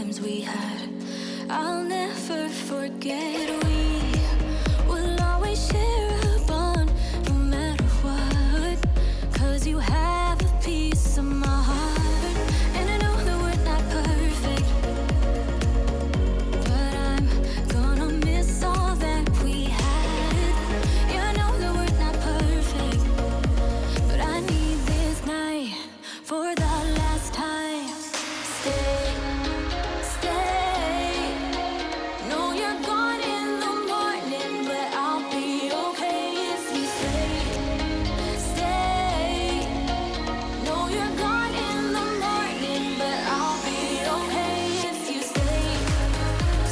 times we had, I'll never forget. We will always share a bond, no matter what. 'Cause you have a piece of my heart, and I know that we're not perfect, but I'm gonna miss all that we had. Yeah, I know that we're not perfect, but I need this night for the last time. Stay, stay. No, you're gone in the morning, but I'll be okay if you stay, stay. No, you're gone in the morning, but I'll be okay if you stay,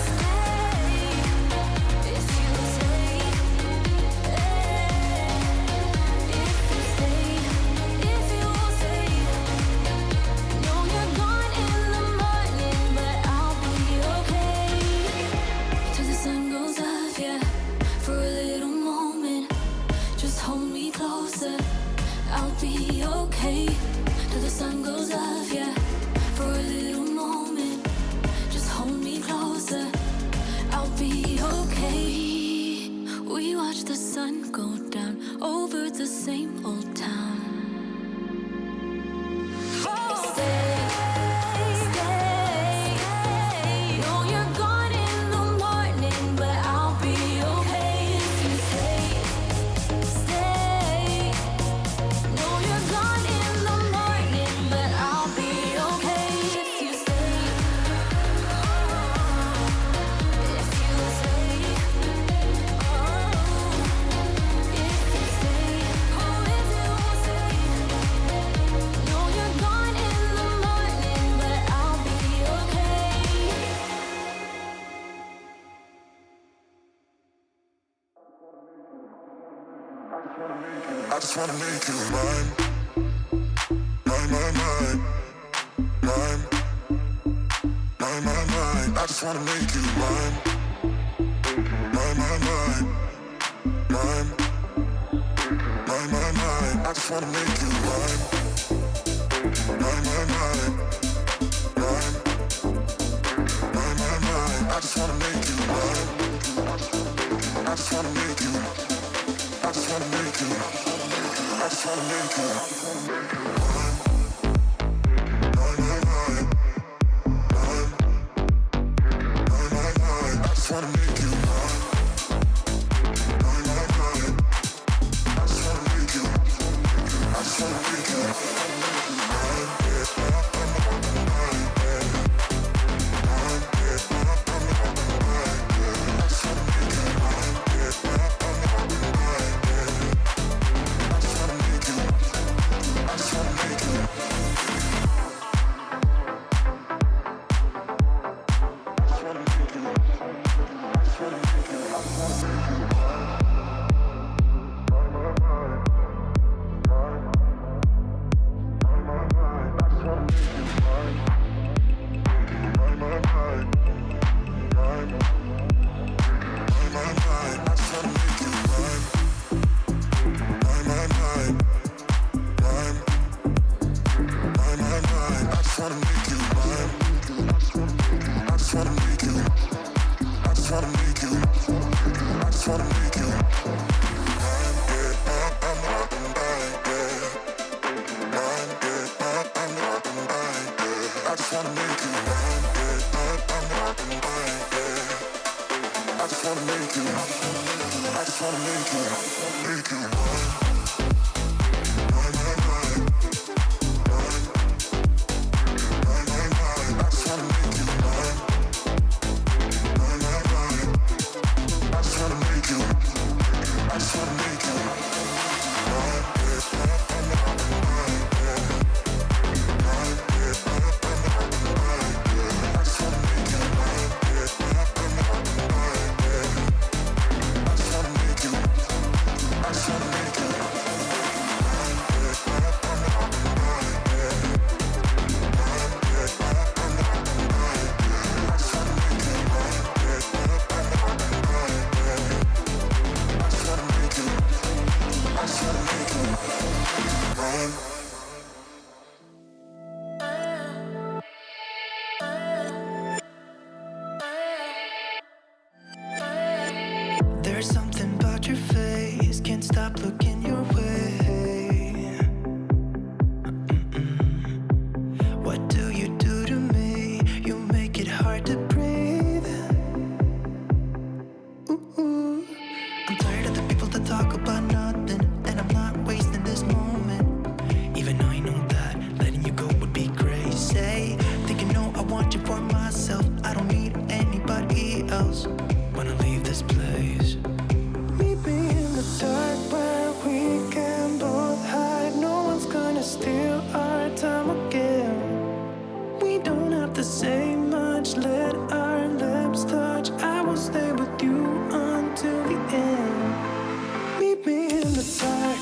stay. If you stay, if you stay, if you stay. No, you're gone in the morning, but I'll be okay. Till the sun goes up, yeah, for a little moment. Just hold me closer, I'll be okay. Till the sun goes up, yeah, for a little moment. Just hold me closer, I'll be okay. We watch the sun go down over the same old town. Stay, stay. No, you're gone in the morning, but I'll be okay if you stay, stay. No, you're gone in the morning, but I'll be okay if you stay, if you stay, if you stay, if you stay. No, you're gone in the morning, but I'll be okay. I just wanna make you mine, mine, mine, mine, mine, mine, mine, mine. I just wanna make you mine, mine, mine, mine, mine, mine, mine, mine. I just wanna make you mine, mine, mine, mine, mine, mine, mine, mine. I just wanna make you mine. I just wanna make you. I just wanna make you. I just wanna make you. Mine, mine, mine, mine, mine, mine, mine, mine. I just wanna make you mine, mine, mine, mine. I just wanna make you. I just wanna make you mine, yeah, mine, yeah, mine, yeah, mine, yeah. I just wanna make you mine, yeah, mine, yeah. I just wanna make you. I just wanna make you. I just wanna make you. I just wanna make you. I just wanna make you. Mine, mine, mine, mine, mine, mine, mine. I just wanna make you mine, mine, mine, mine, mine, mine, mine, mine. I just wanna make you mine, mine, mine, mine, mine, mine, mine, mine. I just wanna make you mine. I just wanna make you. I just wanna make you. I just wanna make you mine, yeah, mine, mine, yeah, mine, yeah, mine, yeah. I just wanna make you mine, yeah, mine, yeah. I just wanna make you. I just wanna make you. Make you mine, mine, mine, mine, mine, mine, mine, mine. I just wanna make you mine, mine, mine, mine. I just wanna make you. I just wanna make you mine, yeah, mine, yeah, mine, yeah, I just wanna make you mine, yeah, yeah. I just wanna make you. I just wanna make you mine, much, let our lips touch. I will stay with you until the end. Meet me in the dark.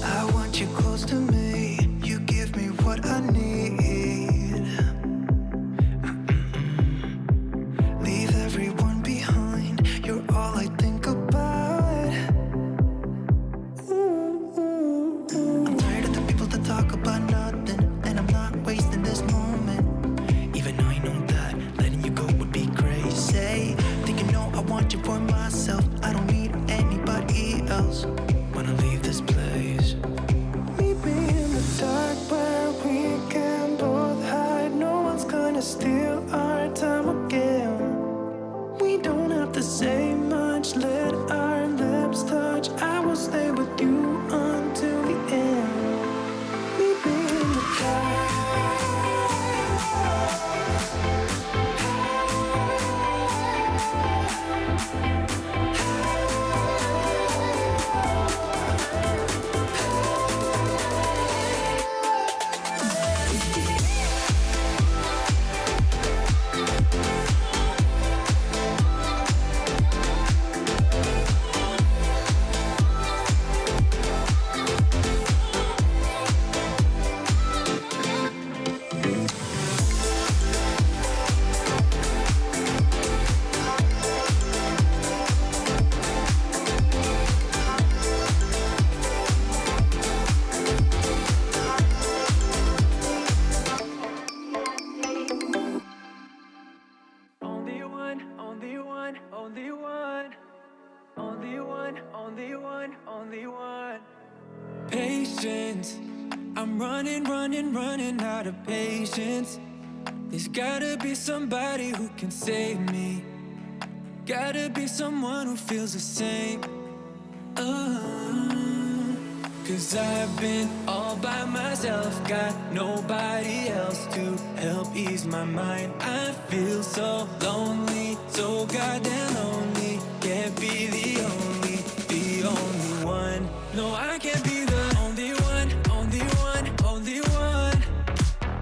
I want you close to me. You give me what I need. Leave everyone behind. You're all I think about. I'm tired of the people that talk about nothing, and I'm not wasting this moment. Even though I know that letting you go would be crazy. Thinking, no, I want you for myself. I don't need anybody else. Wanna leave this place. Meet me in the dark where we can both hide. No one's gonna steal our time again. We don't have to say much, let our lips touch. I will stay with you until the end. Meet me in the dark. Only one, only one, only one. Only one, only one, only one. Patience. I'm running, running, running out of patience. There's gotta be somebody who can save me. Gotta be someone who feels the same. Cause I've been all by myself, got nobody else to help ease my mind. I feel so lonely, so goddamn lonely. Can't be the only one. No, I can't be the only one, only one, only one.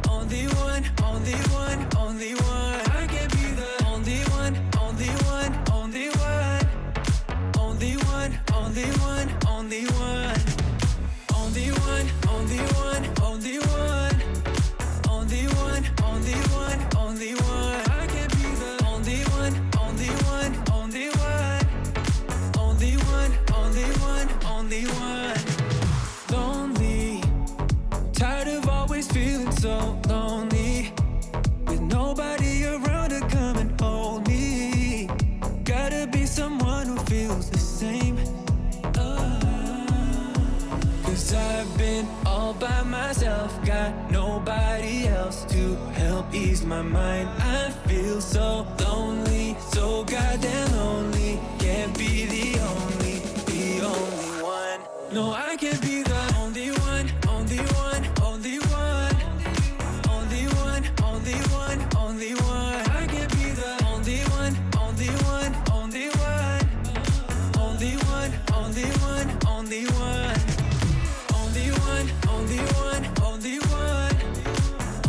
Only one, only one, only one. I can't be the only one, only one, only one. Only one, only one, only one. Only one, only one, only one. Only one, only one, only one. I can't be the only one, only one, only one. Only one, only one, only one. Lonely, tired of always feeling so lonely. With nobody around to come and hold me. Gotta be someone who feels the same. Cause I've been all by myself, got nobody else to help ease my mind. I feel so lonely, so goddamn lonely. Can't be the only one. No, I can't be the only one, only one, only one. Only one, only one, only one. I can't be the only one, only one, only one. Only one, only one, only one. Only one, only one, only one.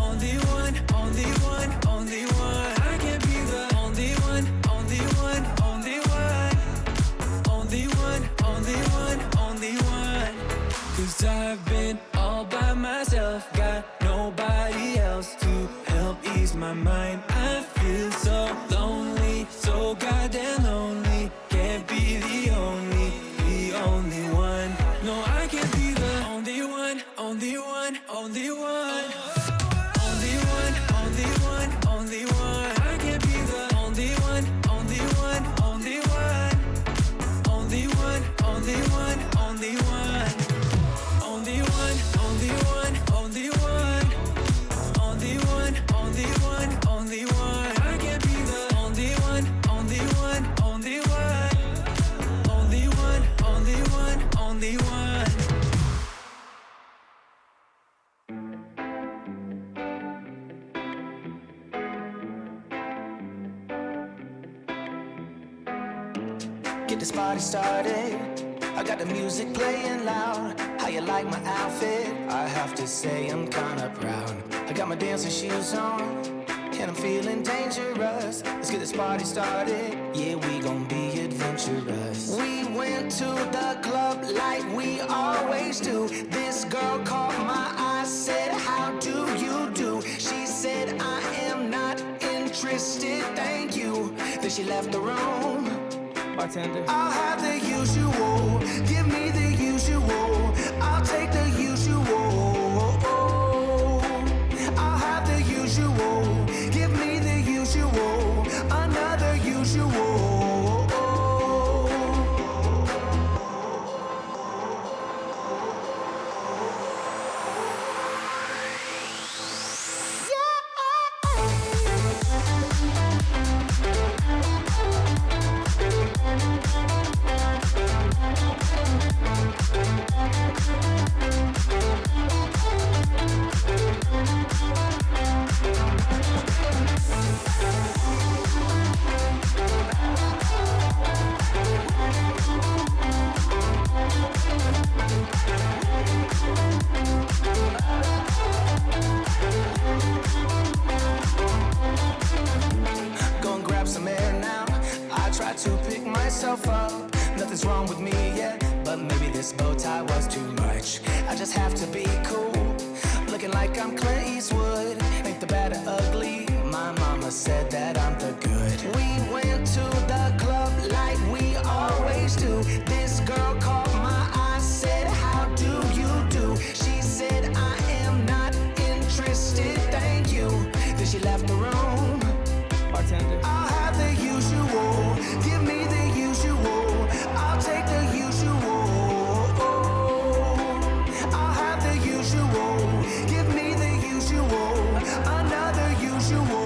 Only one, only one, only one. I can't be the only one, only one, only one. Only one, only one, only one. Cause I've been all by myself, got nobody else to help ease my mind. I feel so lonely, so goddamn lonely. Can't be the only one. No, I can't be the only one, only one, only one. Only one, get this party started. I got the music playing loud. How you like my outfit? I have to say I'm kinda proud. I got my dancing shoes on, and I'm feeling dangerous. Let's get this party started. Yeah, we gon' be adventurous. We went to the club like we always do. This girl caught my eye, said, how do you do? She said, I am not interested, thank you. Then she left the room. Bartender, I'll have the usual. Give me the usual. I'll take the usual. I'll have the usual. Give me the usual. Another usual. To pick myself up, nothing's wrong with me yet, but maybe this bow tie was too much. I just have to be cool, looking like I'm Clint Eastwood. Ain't the bad or ugly, my mama said that I'm the good. We went to the club like we always do. This girl caught my eye, said, how do you do? She said, I am not interested, thank you. Then she left the room. Bartender, I'll have the usual. Give me the usual. I'll take the usual. I'll have the usual. Give me the usual. Another usual.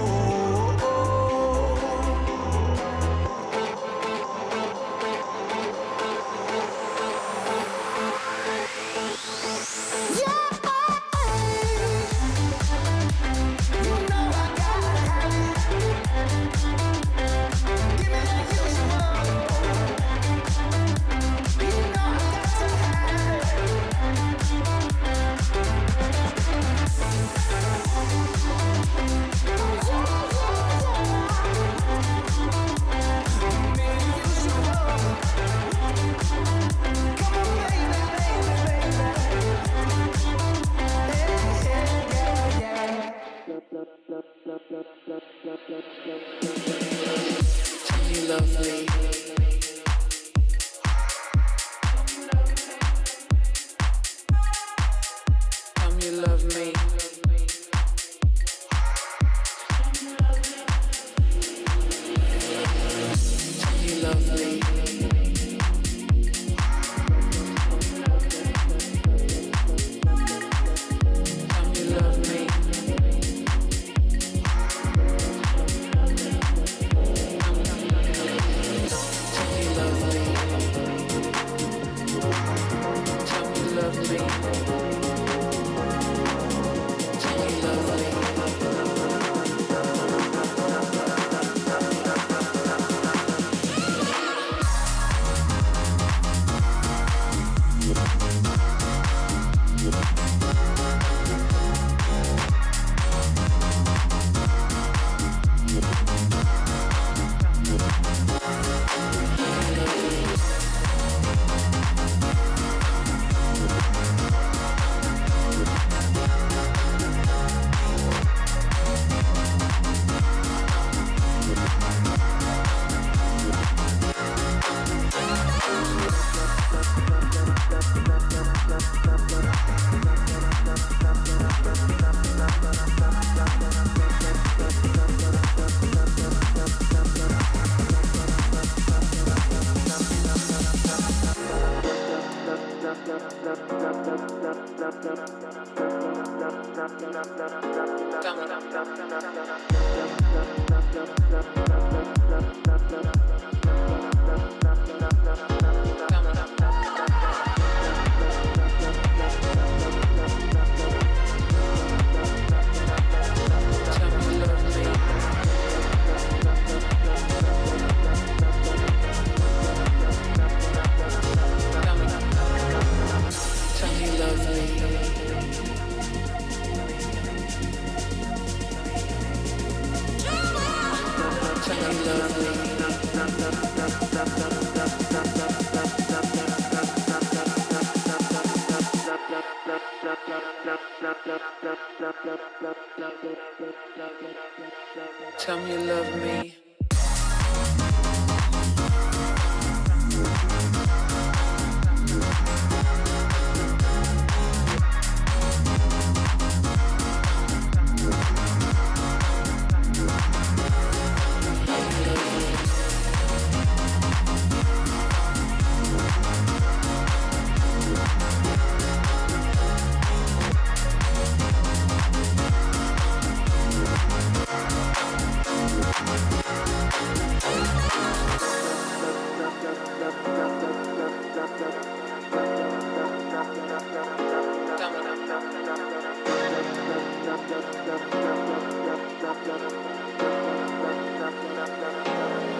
Tell me you love me.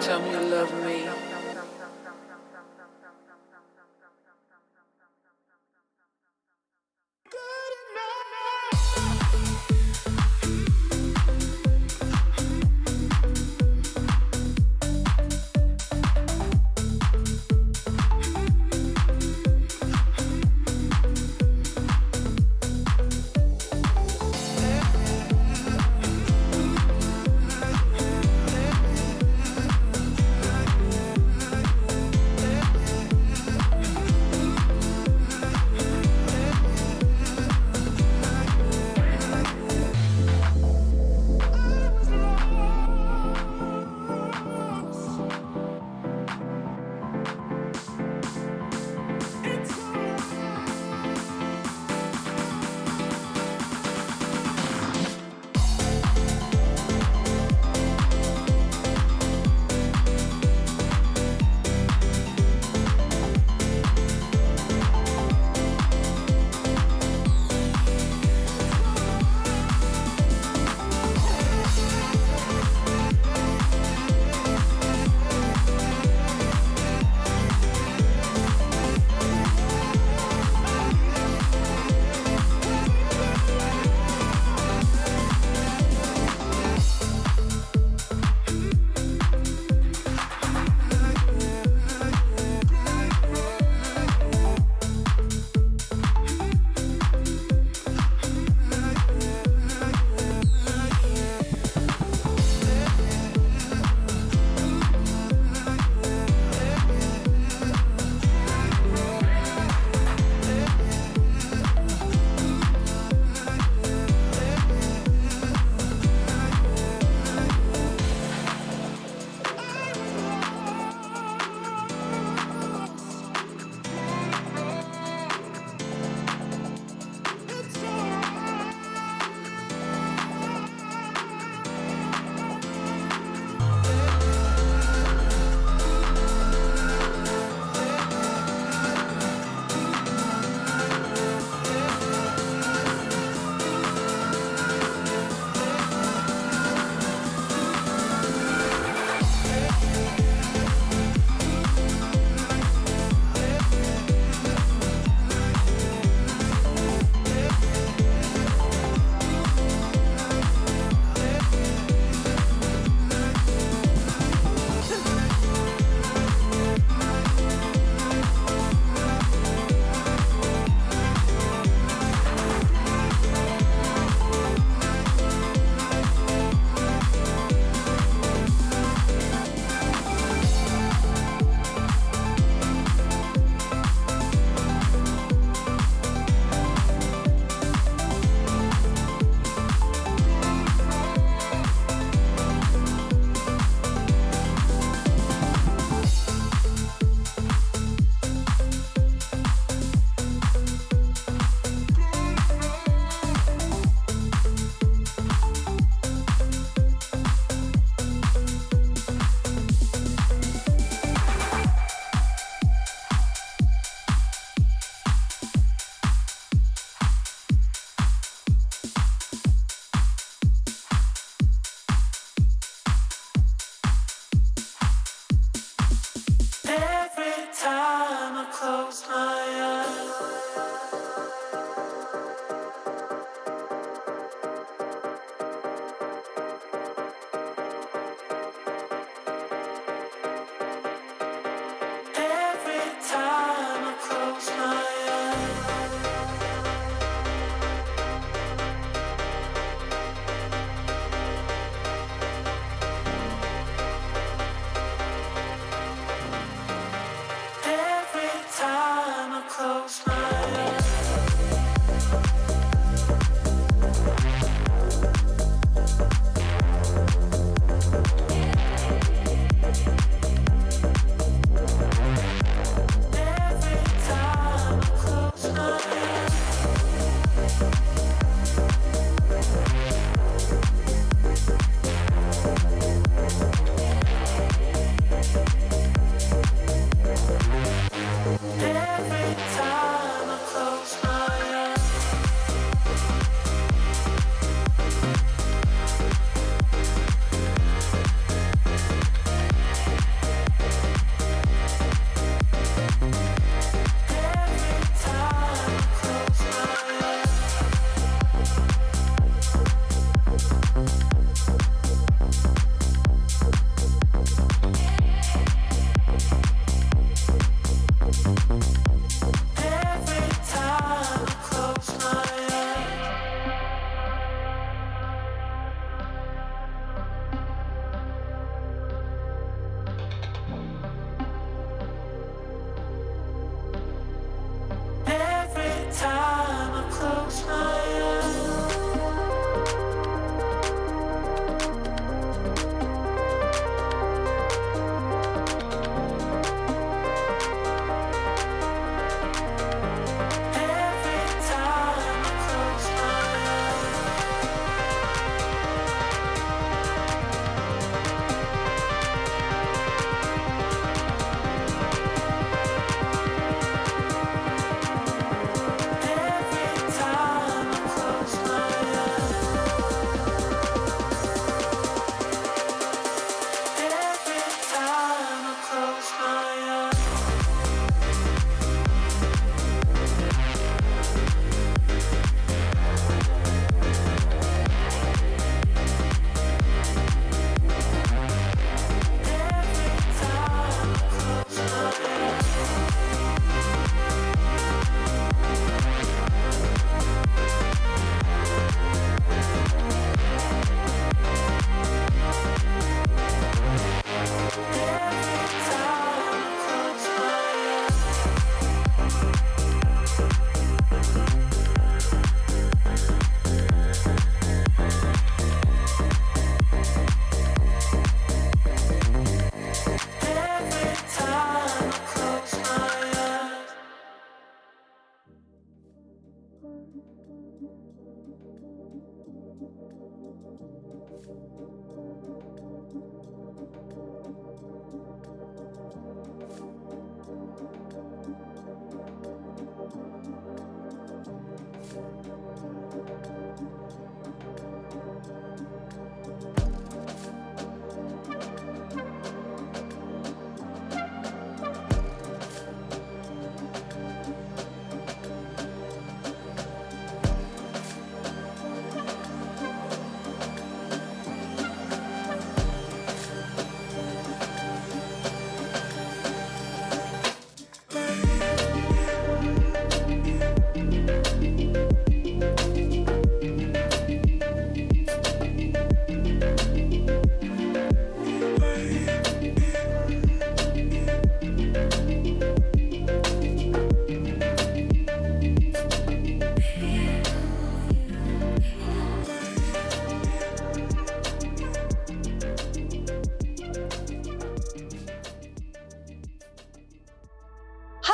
Tell me you love me.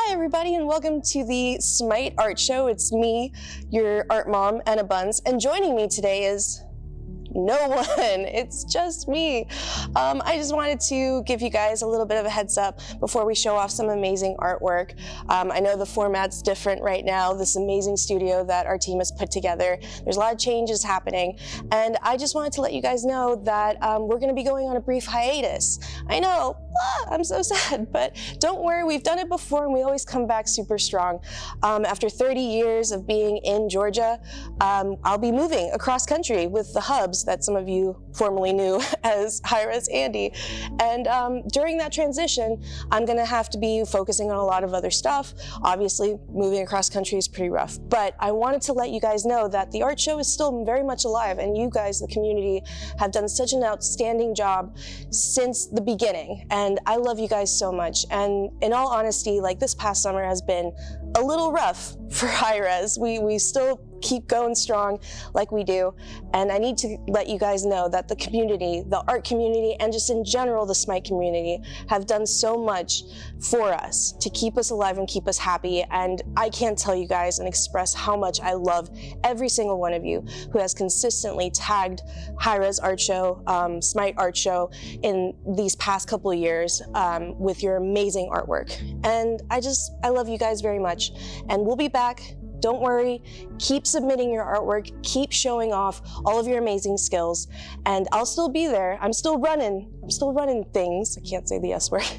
Hi, everybody, and welcome to the Smite Art Show. It's me, your art mom, Anna Buns, and joining me today is no one. It's just me. I just wanted to give you guys a little bit of a heads up before we show off some amazing artwork. I know the format's different right now, this amazing studio that our team has put together. There's a lot of changes happening, and I just wanted to let you guys know that we're going to be going on a brief hiatus. I know, I'm so sad, but don't worry, we've done it before and we always come back super strong. After 30 years of being in Georgia, I'll be moving across country with the hubs that some of you formerly knew as Hi-Rez Andy. And during that transition, I'm gonna have to be focusing on a lot of other stuff. Obviously, moving across country is pretty rough, but I wanted to let you guys know that the art show is still very much alive, and you guys, the community, have done such an outstanding job since the beginning. And I love you guys so much. And in all honesty, like, this past summer has been a little rough for Hi-Rez. We still keep going strong like we do. And I need to let you guys know that the community, the art community, and just in general, the Smite community have done so much for us to keep us alive and keep us happy. And I can't tell you guys and express how much I love every single one of you who has consistently tagged Hi-Rez Art Show, Smite Art Show in these past couple of years with your amazing artwork. And I love you guys very much. And we'll be back. Don't worry, keep submitting your artwork, keep showing off all of your amazing skills, and I'll still be there. I'm still running things. I can't say the S word.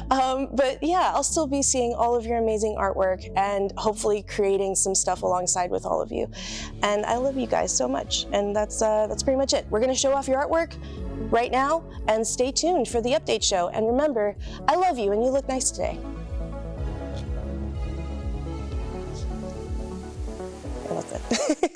But yeah, I'll still be seeing all of your amazing artwork and hopefully creating some stuff alongside with all of you. And I love you guys so much. And that's pretty much it. We're gonna show off your artwork right now, and stay tuned for the update show. And remember, I love you and you look nice today. And that's it.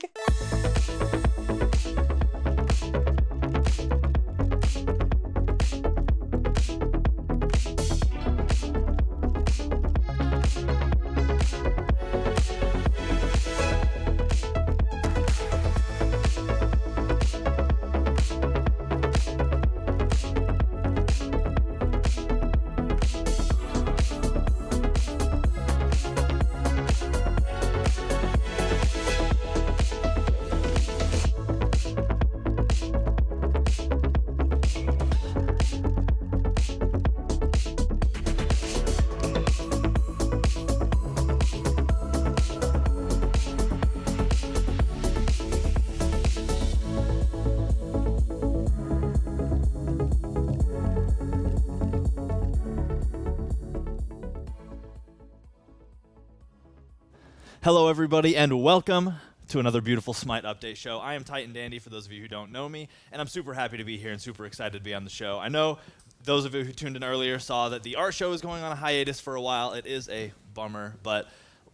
Hello, everybody, and welcome to another beautiful Smite Update show. I am Titan Dandy, for those of you who don't know me, and I'm super happy to be here and super excited to be on the show. I know those of you who tuned in earlier saw that the art show is going on a hiatus for a while. It is a bummer, but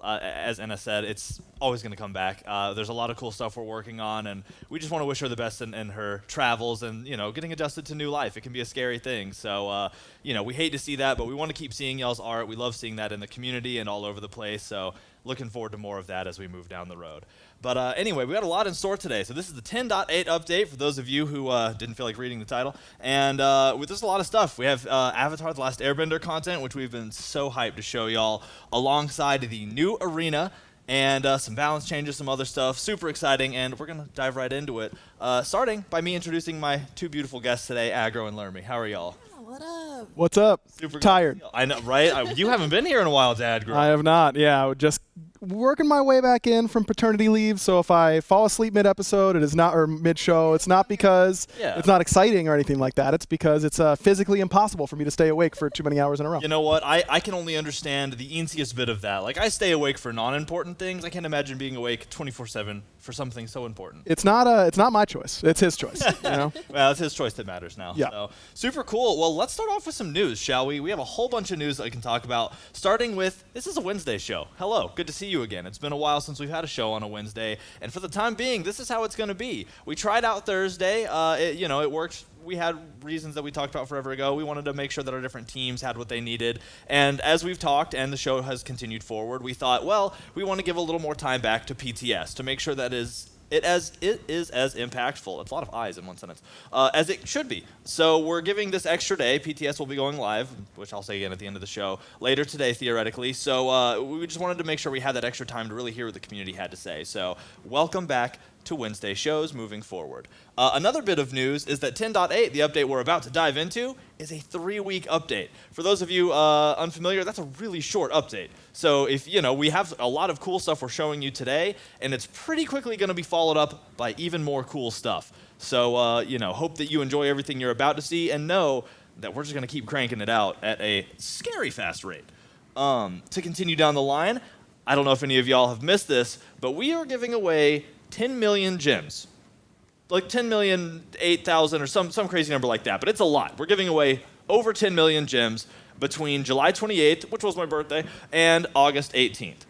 as Anna said, it's always going to come back. There's a lot of cool stuff we're working on, and we just want to wish her the best in her travels and, you know, getting adjusted to new life. It can be a scary thing. So, you know, we hate to see that, but we want to keep seeing y'all's art. We love seeing that in the community and all over the place. So looking forward to more of that as we move down the road. But anyway, we got a lot in store today. So this is the 10.8 update for those of you who didn't feel like reading the title. And there's a lot of stuff. We have Avatar: The Last Airbender content, which we've been so hyped to show y'all, alongside the new arena and some balance changes, some other stuff. Super exciting, and we're going to dive right into it. Starting by me introducing my two beautiful guests today, Aggro and Lermy. How are y'all? What up? What's up? Super Tired. I know, right? You haven't been here in a while, Dad. I have not. Yeah, just working my way back in from paternity leave. So if I fall asleep mid-episode, it is not, or mid-show, it's not because it's not exciting or anything like that. It's because it's physically impossible for me to stay awake for too many hours in a row. You know what? I can only understand the easiest bit of that. Like, I stay awake for non-important things. I can't imagine being awake 24/7 for something so important. It's not my choice. It's his choice. You know? Well, it's his choice that matters now. Yeah. So, super cool. Well, let's start off with some news, shall we? We have a whole bunch of news that I can talk about, starting with, this is a Wednesday show. Hello. Good to see you again. It's been a while since we've had a show on a Wednesday, and for the time being, this is how it's going to be. We tried out Thursday. It worked. We had reasons that we talked about forever ago. We wanted to make sure that our different teams had what they needed. And as we've talked and the show has continued forward, we thought, well, we want to give a little more time back to PTS to make sure that it is as impactful. It's a lot of I's in one sentence, as it should be. So we're giving this extra day. PTS will be going live, which I'll say again at the end of the show later today, theoretically. So we just wanted to make sure we had that extra time to really hear what the community had to say. So welcome back to Wednesday shows moving forward. Another bit of news is that 10.8, the update we're about to dive into, is a 3-week update. For those of you unfamiliar, that's a really short update. So if, we have a lot of cool stuff we're showing you today, and it's pretty quickly going to be followed up by even more cool stuff. So, hope that you enjoy everything you're about to see, and know that we're just going to keep cranking it out at a scary fast rate. To continue down the line, I don't know if any of y'all have missed this, but we are giving away 10 million gems. Like 10,008,000 or some crazy number like that, but it's a lot. We're giving away over 10 million gems between July 28th, which was my birthday, and August 18th.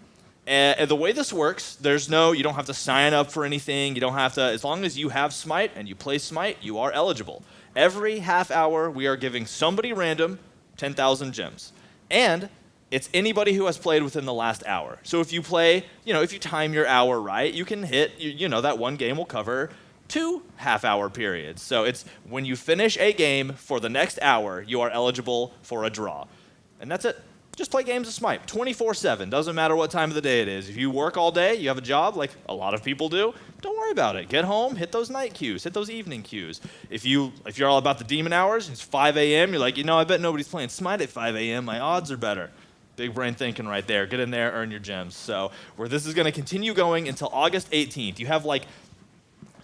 And the way this works, you don't have to sign up for anything. You don't have to, as long as you have Smite and you play Smite, you are eligible. Every half hour, we are giving somebody random 10,000 gems. And it's anybody who has played within the last hour. So if you play, if you time your hour right, you can hit, that one game will cover 2 half-hour periods. So it's when you finish a game for the next hour, you are eligible for a draw. And that's it. Just play games of Smite 24/7. Doesn't matter what time of the day it is. If you work all day, you have a job like a lot of people do, don't worry about it. Get home, hit those night queues, hit those evening queues. If you're all about the demon hours, it's 5 a.m., you're like, I bet nobody's playing Smite at 5 a.m., my odds are better. Big brain thinking right there. Get in there, earn your gems. So this is going to continue going until August 18th. You have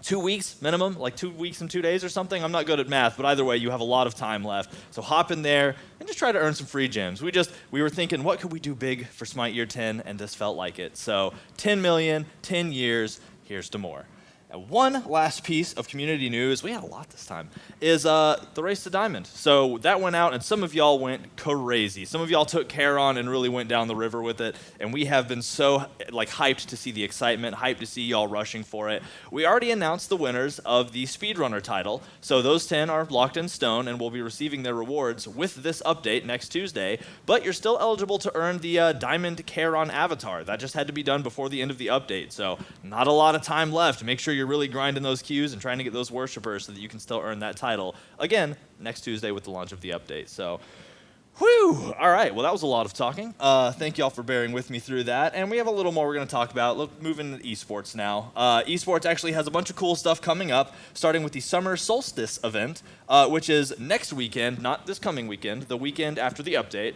2 weeks minimum, 2 weeks and 2 days or something. I'm not good at math, but either way, you have a lot of time left. So hop in there and just try to earn some free gems. We were thinking, what could we do big for Smite Year 10? And this felt like it. So 10 million, 10 years, here's to more. And one last piece of community news, we had a lot this time, is the Race to Diamond. So that went out, and some of y'all went crazy. Some of y'all took Charon and really went down the river with it, and we have been so hyped to see the excitement, hyped to see y'all rushing for it. We already announced the winners of the Speedrunner title, so those 10 are locked in stone and will be receiving their rewards with this update next Tuesday, but you're still eligible to earn the Diamond Charon avatar. That just had to be done before the end of the update, so not a lot of time left. Make sure you're really grinding those queues and trying to get those worshipers so that you can still earn that title. Again, next Tuesday with the launch of the update. So, whew! All right, well, that was a lot of talking. Thank y'all for bearing with me through that. And we have a little more we're going to talk about. Look, moving into esports now. Esports actually has a bunch of cool stuff coming up, starting with the Summer Solstice event, which is next weekend, not this coming weekend, the weekend after the update.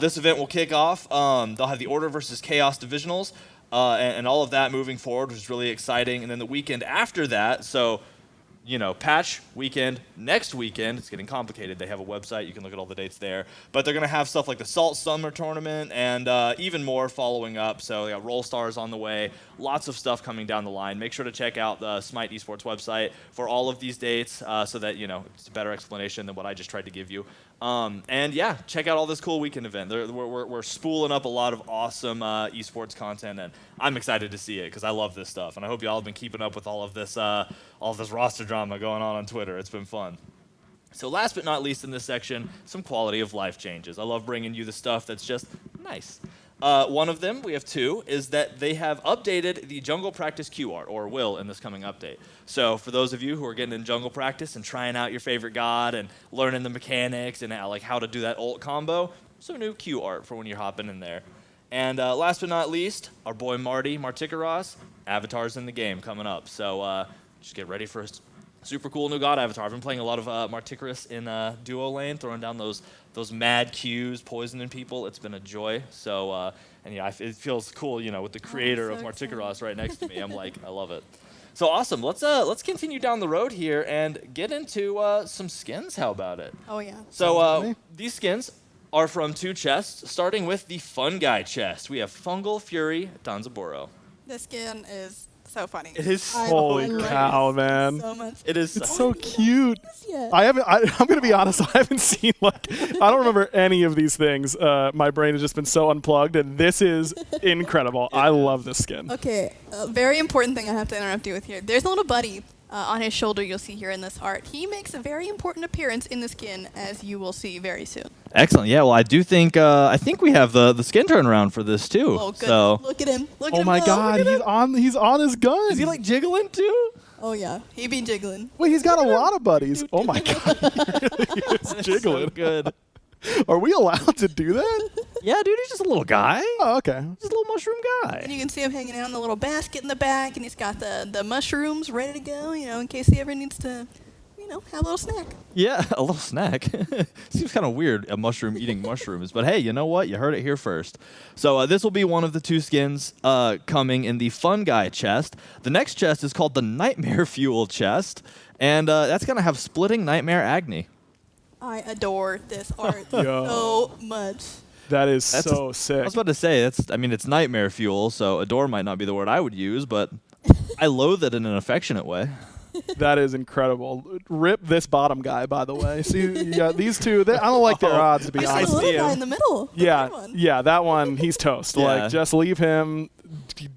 This event will kick off. They'll have the Order versus Chaos divisionals. And all of that moving forward, which is really exciting. And then the weekend after that, so, patch weekend, next weekend, it's getting complicated. They have a website. You can look at all the dates there. But they're going to have stuff like the Salt Summer Tournament and even more following up. So they got Roll Stars on the way. Lots of stuff coming down the line. Make sure to check out the Smite Esports website for all of these dates so that, it's a better explanation than what I just tried to give you. And yeah, check out all this cool weekend event. We're spooling up a lot of awesome esports content, and I'm excited to see it because I love this stuff. And I hope y'all have been keeping up with all of this roster drama going on Twitter. It's been fun. So last but not least in this section, some quality of life changes. I love bringing you the stuff that's just nice. One of them, we have 2, is that they have updated the Jungle Practice Q art, or will in this coming update. So for those of you who are getting in Jungle Practice and trying out your favorite god and learning the mechanics and how to do that ult combo, some new Q art for when you're hopping in there. And last but not least, our boy Martikaros, avatars in the game coming up. So just get ready for a super cool new god avatar. I've been playing a lot of Martikaros in duo lane, throwing down those mad Qs, poisoning people. It's been a joy. So, and yeah, it feels cool, with the creator of Martikaros right next to me. I'm like, I love it. So awesome. Let's continue down the road here and get into some skins. How about it? Oh yeah. So these skins are from 2 chests, starting with the Fun Guy chest. We have Fungal Fury Danzaburo. This skin is so funny. It is so Holy great. cow, man. So much. It is It's so cute. Yeah. I'm going to be honest, I haven't seen, I don't remember any of these things. My brain has just been so unplugged, and this is incredible. I love this skin. Okay, a very important thing I have to interrupt you with here. There's a little buddy on his shoulder you'll see here in this art. He makes a very important appearance in the skin, as you will see very soon. Excellent. Yeah, well, I do think I think we have the skin turnaround for this too. Oh, goodness. So Look at him. Look at Oh him my go. God, Look at him. he's on his gun. is he like jiggling too? Oh, yeah. He be jiggling. Wait, he's got a lot of buddies. Oh my God, he really is So jiggling. good. Are we allowed to do that? Yeah, dude, he's just a little guy. Oh, okay. Just a little mushroom And guy. you can see him hanging out in the little basket in the back, and he's got the mushrooms ready to go, in case he ever needs to, have a little snack. Yeah, a little snack. Seems kind of weird, a mushroom eating mushrooms. But hey, you know what? You heard it here first. So this will be one of the 2 skins coming in the Fun Guy chest. The next chest is called the Nightmare Fuel chest. And that's going to have Splitting Nightmare Agni. I adore this art Yo. so much. That is That's- so I sick. was about to say, it's Nightmare Fuel, so adore might not be the word I would use, but I loathe it in an affectionate way. That is incredible. Rip this bottom guy, by the way. See, yeah, these two, I don't like their odds, to be There's honest. a little see guy him. in the middle. the Yeah, red one. yeah, that one, he's toast. Yeah. Like, just leave him.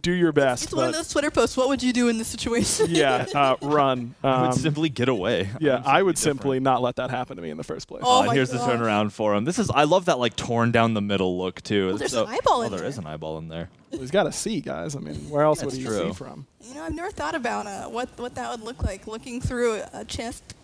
Do your best. It's one of but those Twitter posts. What would you do in this situation? yeah, run. I would simply get away. Yeah, I would different. simply not let that happen to me in the first place. Oh And my here's the gosh. turnaround for him. I love that like torn down the middle look too. Well, there's an eyeball in there there. is an eyeball in there. He's got to see, guys. I mean, where else would That's he true. see from? I've never thought about what that would look like, looking through a chest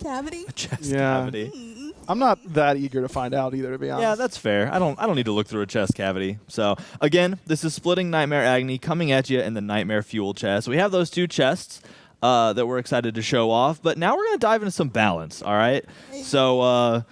cavity. Chest Yeah. cavity. I'm not that eager to find out either, to be honest. Yeah, that's fair. I don't need to look through a chest cavity. So again, this is Splitting Nightmare Agni coming at you in the Nightmare Fuel chest. We have those 2 chests that we're excited to show off, but now we're gonna dive into some balance. All right. So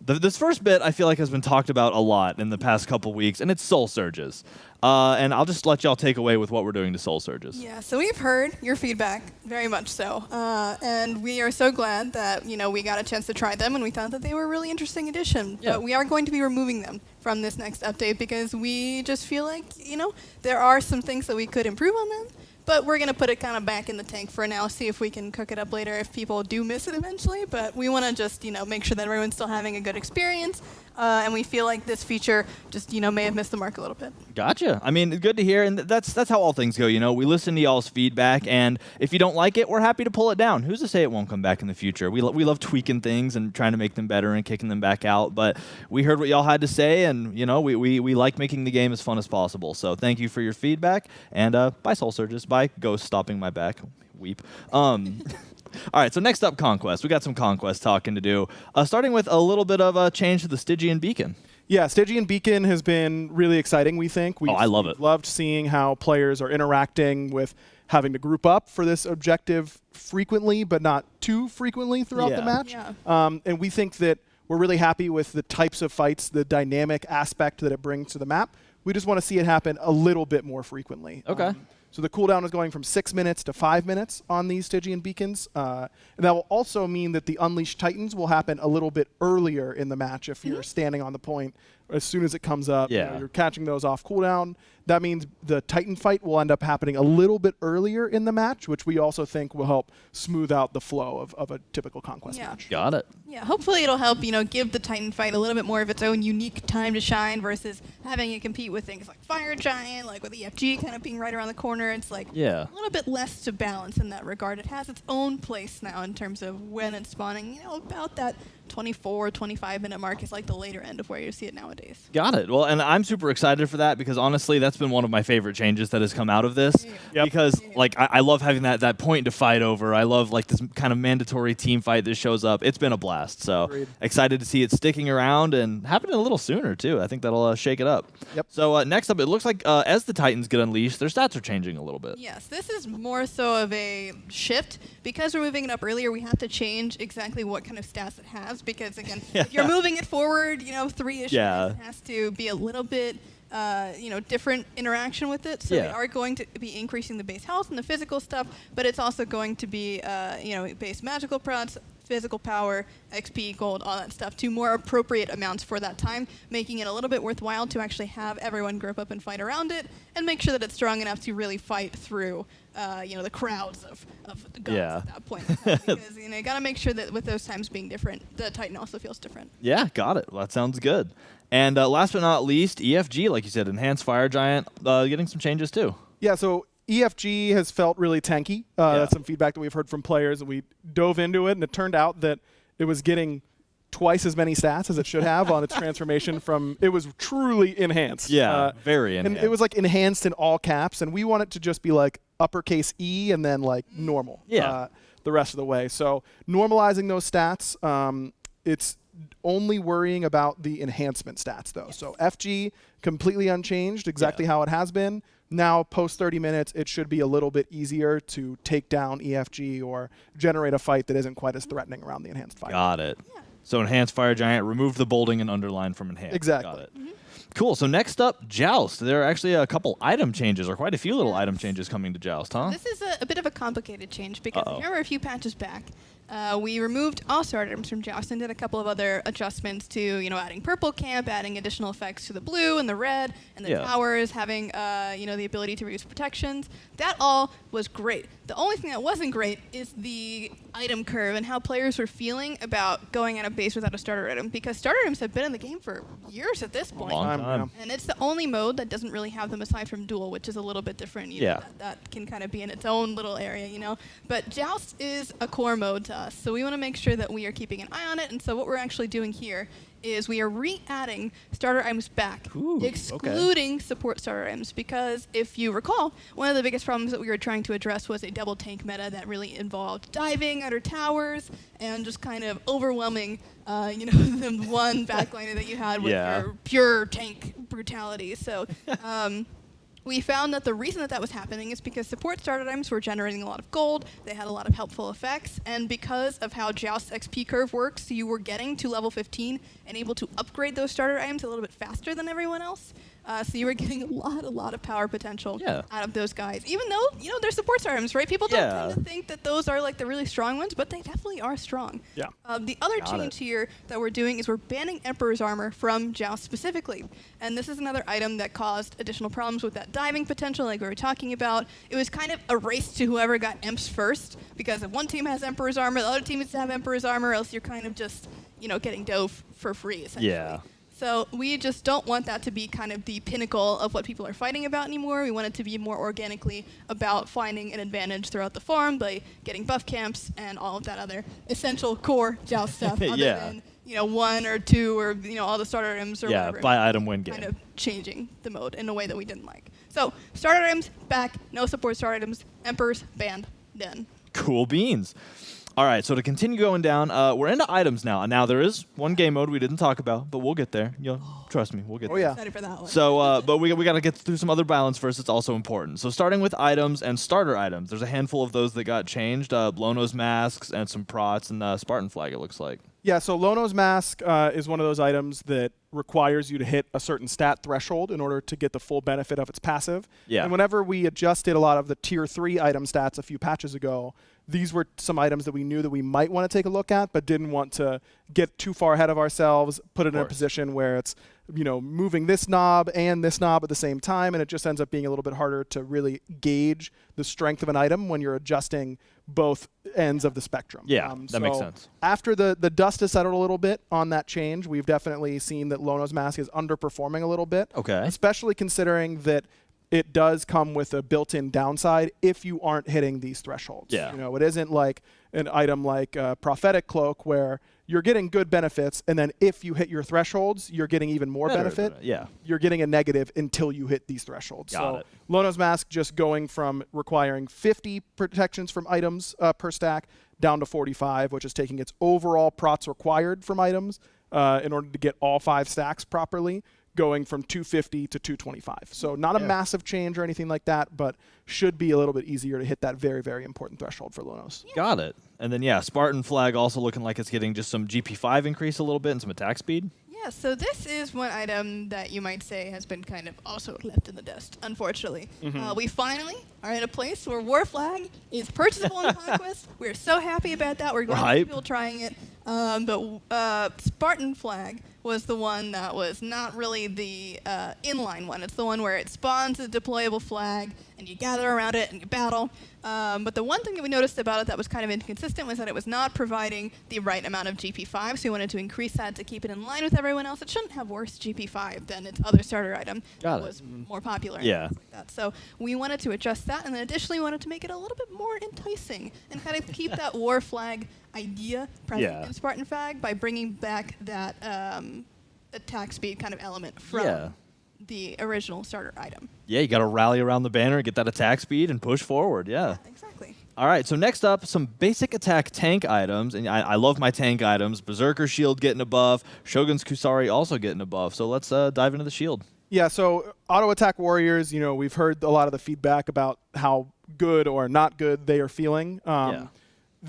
this first bit I feel like has been talked about a lot in the past couple weeks, and it's soul surges. And I'll just let y'all take away with what we're doing to soul surges. Yeah, so we've heard your feedback, very much so. And we are so glad that, we got a chance to try them, and we thought that they were a really interesting addition. Yeah. But we are going to be removing them from this next update because we just feel like, there are some things that we could improve on them. But we're going to put it kind of back in the tank for now, see if we can cook it up later if people do miss it eventually. But we want to just, make sure that everyone's still having a good experience. And we feel like this feature just, may have missed the mark a little bit. Gotcha. I mean, good to hear, and that's how all things go. We listen to y'all's feedback, and if you don't like it, we're happy to pull it down. Who's to say it won't come back in the future? We love tweaking things and trying to make them better and kicking them back out. But we heard what y'all had to say, and we like making the game as fun as possible. So thank you for your feedback, and bye Soul Surges, bye Ghost stopping my back, weep. All right, so next up, Conquest. We got some Conquest talking to do, starting with a little bit of a change to the Stygian Beacon. Yeah, Stygian Beacon has been really exciting, we think. I love it. Loved seeing how players are interacting with having to group up for this objective frequently, but not too frequently throughout the Yeah. match. Yeah. And we think that we're really happy with the types of fights, the dynamic aspect that it brings to the map. We just want to see it happen a little bit more frequently. Okay. So the cooldown is going from 6 minutes to 5 minutes on these Stygian Beacons. And that will also mean that the Unleashed Titans will happen a little bit earlier in the match if you're standing on the point as soon as it comes up. Yeah. You're catching those off cooldown. That means the Titan fight will end up happening a little bit earlier in the match, which we also think will help smooth out the flow of a typical Conquest Yeah. match. Got it. Yeah, hopefully it'll help, give the Titan fight a little bit more of its own unique time to shine versus having it compete with things like Fire Giant, like with EFG kind of being right around the corner. It's like Yeah. a little bit less to balance in that regard. It has its own place now in terms of when it's spawning. About that 24, 25-minute mark is like the later end of where you see it nowadays. Got it. Well, and I'm super excited for that because honestly, that's been one of my favorite changes that has come out of this. Yep. Because like I love having that point to fight over. I love like this kind of mandatory team fight that shows up. It's been a blast. So Agreed. excited to see it sticking around and happening a little sooner too. I think that'll shake it up. Yep. So next up, it looks like as the Titans get unleashed, their stats are changing a little bit. Yes, this is more so of a shift. Because we're moving it up earlier, we have to change exactly what kind of stats it has. Because, again, if you're moving it forward, 3-ish, Yeah. it has to be a little bit, different interaction with it. So we Yeah. are going to be increasing the base health and the physical stuff, but it's also going to be, base magical procs, physical power, XP, gold, all that stuff to more appropriate amounts for that time, making it a little bit worthwhile to actually have everyone group up and fight around it and make sure that it's strong enough to really fight through, the crowds of the gods Yeah. at that point. Because, you got to make sure that with those times being different, the Titan also feels different. Yeah, got it. Well, that sounds good. And last but not least, EFG, like you said, Enhanced Fire Giant, getting some changes too. Yeah, so EFG has felt really tanky. That's some feedback that we've heard from players. We dove into it, and it turned out that it was getting twice as many stats as it should have on its transformation from, it was truly enhanced. Yeah, very enhanced. And it was like enhanced in all caps, and we want it to just be like uppercase E and then like normal the rest of the way. So normalizing those stats, it's only worrying about the enhancement stats though. So FG completely unchanged, exactly how it has been. Now post 30 minutes, it should be a little bit easier to take down EFG or generate a fight that isn't quite as threatening around the enhanced fight. Got it. Yeah. So enhanced fire giant, remove the bolding and underline from enhanced. Exactly. Got it. Cool. So next up, Joust. There are actually a couple item changes, or quite a few little item changes coming to Joust, huh? This is a bit of a complicated change because if you remember a few patches back, we removed all starter items from Joust and did a couple of other adjustments to, you know, adding purple camp, adding additional effects to the blue and the red, and the towers having, you know, the ability to reduce protections. That all was great. The only thing that wasn't great is the item curve and how players were feeling about going out of base without a starter item, because starter items have been in the game for years at this point. Long time. And it's the only mode that doesn't really have them aside from Duel, which is a little bit different. You know, that can kind of be in its own little area, you know. But Joust is a core mode to us, so we want to make sure that we are keeping an eye on it. And so what we're actually doing here is we are re-adding starter items back, excluding support starter items, because if you recall, one of the biggest problems that we were trying to address was a double tank meta that really involved diving under towers and just kind of overwhelming, you know, the one backliner that you had with your pure tank brutality. So we found that the reason that that was happening is because support starter items were generating a lot of gold, they had a lot of helpful effects, and because of how Joust's XP curve works, you were getting to level 15 and able to upgrade those starter items a little bit faster than everyone else. So you were getting a lot of power potential out of those guys. Even though, you know, they're support starter items, right? People don't tend to think that those are like the really strong ones, but they definitely are strong. Yeah. The other change here that we're doing is we're banning Emperor's Armor from Joust specifically. And this is another item that caused additional problems with that diving potential like we were talking about. It was kind of a race to whoever got Emps first, because if one team has Emperor's Armor, the other team needs to have Emperor's Armor, else you're kind of just, you know, getting dove for free, essentially. Yeah. So we just don't want that to be kind of the pinnacle of what people are fighting about anymore. We want it to be more organically about finding an advantage throughout the farm by getting buff camps and all of that other essential core Joust stuff, other than, you know, one or two or, you know, all the starter items or whatever. Buy item, win game. Kind of changing the mode in a way that we didn't like. So starter items back, no support starter items, Emperors banned, done. Cool beans. All right, so to continue going down, we're into items now. Now, there is one game mode we didn't talk about, but we'll get there. You know, trust me, we'll get there. Yeah. Excited for that one. So, but we got to get through some other balance first. It's also important. So starting with items and starter items, there's a handful of those that got changed. Blono's masks and some prots and Spartan flag, it looks like. Yeah, so Lono's Mask is one of those items that requires you to hit a certain stat threshold in order to get the full benefit of its passive. Yeah. And whenever we adjusted a lot of the tier 3 item stats a few patches ago, these were some items that we knew that we might want to take a look at, but didn't want to get too far ahead of ourselves, put it in a position where it's, you know, moving this knob and this knob at the same time, and it just ends up being a little bit harder to really gauge the strength of an item when you're adjusting both ends of the spectrum. Yeah, that makes sense. After the dust has settled a little bit on that change, we've definitely seen that Lono's Mask is underperforming a little bit. Okay. Especially considering that it does come with a built-in downside if you aren't hitting these thresholds. Yeah. You know, it isn't like an item like Prophetic Cloak where you're getting good benefits, and then if you hit your thresholds, you're getting even more benefit. Yeah. You're getting a negative until you hit these thresholds. Got it. Lono's Mask just going from requiring 50 protections from items per stack down to 45, which is taking its overall prots required from items in order to get all 5 stacks properly, going from 250 to 225. So not a massive change or anything like that, but should be a little bit easier to hit that very, very important threshold for Lonos. Got it. And then, Spartan flag also looking like it's getting just some GP5 increase a little bit and some attack speed. Yeah, so this is one item that you might say has been kind of also left in the dust, unfortunately. We finally are in a place where War Flag is purchasable in Conquest. We're so happy about that. We're glad to see people trying it. But Spartan Flag was the one that was not really the inline one. It's the one where it spawns a deployable flag, and you gather around it and you battle. But the one thing that we noticed about it that was kind of inconsistent was that it was not providing the right amount of GP5, so we wanted to increase that to keep it in line with everyone else. It shouldn't have worse GP5 than its other starter item that was more popular. Yeah. And things like that. So we wanted to adjust that. that. And then additionally, we wanted to make it a little bit more enticing and kind of keep that war flag idea present in Spartan Flag by bringing back that attack speed kind of element from the original starter item. Yeah, you got to rally around the banner, get that attack speed, and push forward. Yeah. Exactly. All right, so next up, some basic attack tank items, and I love my tank items. Berserker Shield getting a buff, Shogun's Kusari also getting a buff. So let's dive into the shield. Yeah, so auto attack warriors, we've heard a lot of the feedback about how good or not good they are feeling.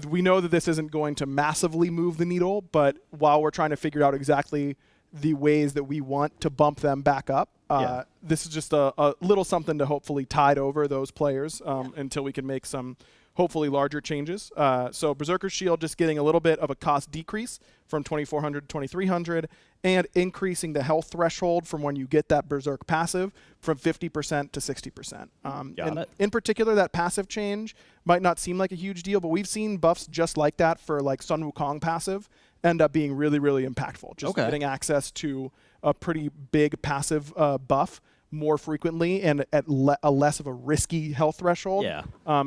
We know that this isn't going to massively move the needle, but while we're trying to figure out exactly the ways that we want to bump them back up, this is just a little something to hopefully tide over those players until we can make some hopefully larger changes. So Berserker Shield just getting a little bit of a cost decrease from 2,400 to 2,300 and increasing the health threshold from when you get that Berserk passive from 50% to 60%. In particular, that passive change might not seem like a huge deal, but we've seen buffs just like that for like Sun Wukong passive end up being really, really impactful. Just getting access to a pretty big passive buff more frequently and at a less of a risky health threshold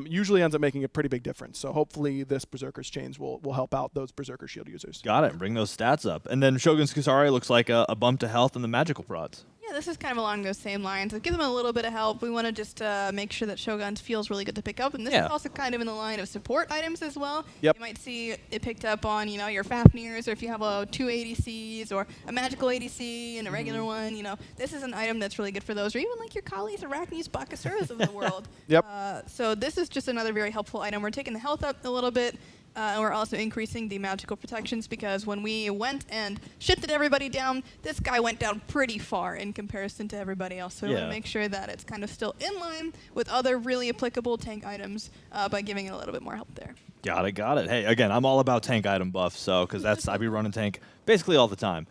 usually ends up making a pretty big difference. So hopefully this Berserker's change will help out those Berserker Shield users. Got it. Bring those stats up. And then Shogun's Kusari looks like a bump to health in the magical prods. Yeah, this is kind of along those same lines. Give them a little bit of help. We want to just make sure that Shogun's feels really good to pick up. And this is also kind of in the line of support items as well. You might see it picked up on, your Fafnirs, or if you have two ADCs or a magical ADC and a regular one, this is an item that's really good for those. Or even like your Kali's, Arachnes, Bakasuras of the world. So this is just another very helpful item. We're taking the health up a little bit. And we're also increasing the magical protections because when we went and shifted everybody down, this guy went down pretty far in comparison to everybody else. So we want to make sure that it's kind of still in line with other really applicable tank items by giving it a little bit more help there. Got it. Hey, again, I'm all about tank item buffs, so because I be running tank basically all the time.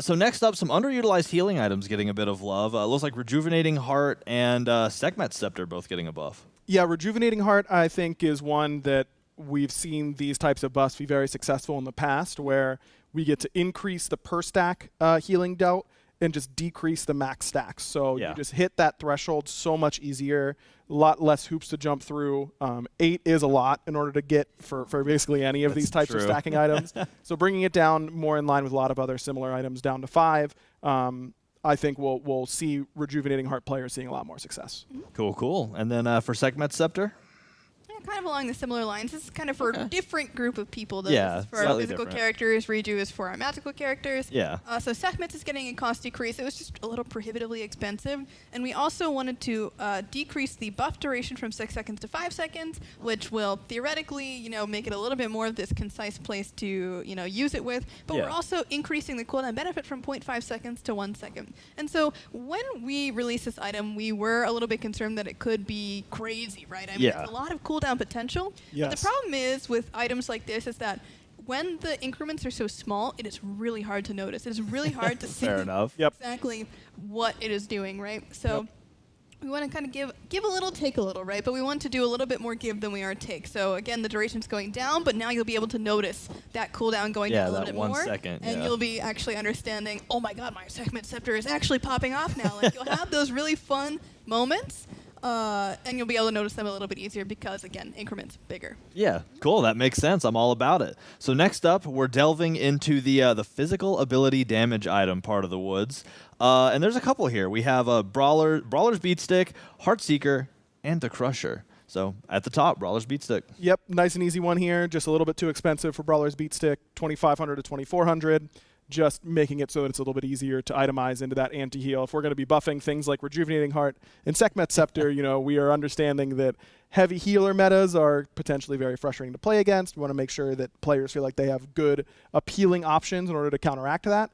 So next up, some underutilized healing items getting a bit of love. Looks like Rejuvenating Heart and Sekhmet Scepter both getting a buff. Yeah, Rejuvenating Heart, I think, is one that we've seen these types of buffs be very successful in the past, where we get to increase the per stack healing dealt and just decrease the max stacks. So you just hit that threshold so much easier, a lot less hoops to jump through. 8 is a lot in order to get for basically any of these types of stacking items. So bringing it down more in line with a lot of other similar items down to 5, I think we'll see Rejuvenating Heart players seeing a lot more success. Cool. And then for Sekhmet Scepter? Kind of along the similar lines. This is kind of for a different group of people. This is for our physical characters. Reju is for our magical characters. So Sekhmet is getting a cost decrease. It was just a little prohibitively expensive. And we also wanted to decrease the buff duration from 6 seconds to 5 seconds, which will theoretically, make it a little bit more of this concise place to, use it with. But we're also increasing the cooldown benefit from 0.5 seconds to 1 second. And so when we released this item, we were a little bit concerned that it could be crazy, right? I mean, it's a lot of cooldown potential. But the problem is with items like this is that when the increments are so small, it is really hard to notice. It is really hard to see exactly what it is doing, right? So we want to kind of give a little, take a little, right? But we want to do a little bit more give than we are take. So again, the duration's going down, but now you'll be able to notice that cooldown going down a little bit more. 1 second. And you'll be actually understanding, oh my god, my Sekhmet Scepter is actually popping off now. Like, you'll have those really fun moments. And you'll be able to notice them a little bit easier because, again, increments bigger. Yeah, cool. That makes sense. I'm all about it. So next up, we're delving into the physical ability damage item part of the woods. And there's a couple here. We have a Brawler's Beatstick, Heartseeker, and the Crusher. So at the top, Brawler's Beatstick. Yep, nice and easy one here. Just a little bit too expensive for Brawler's Beatstick, 2,500 to 2,400. Just making it so that it's a little bit easier to itemize into that anti-heal. If we're going to be buffing things like Rejuvenating Heart and Sekhmet Scepter, we are understanding that heavy healer metas are potentially very frustrating to play against. We want to make sure that players feel like they have good, appealing options in order to counteract that.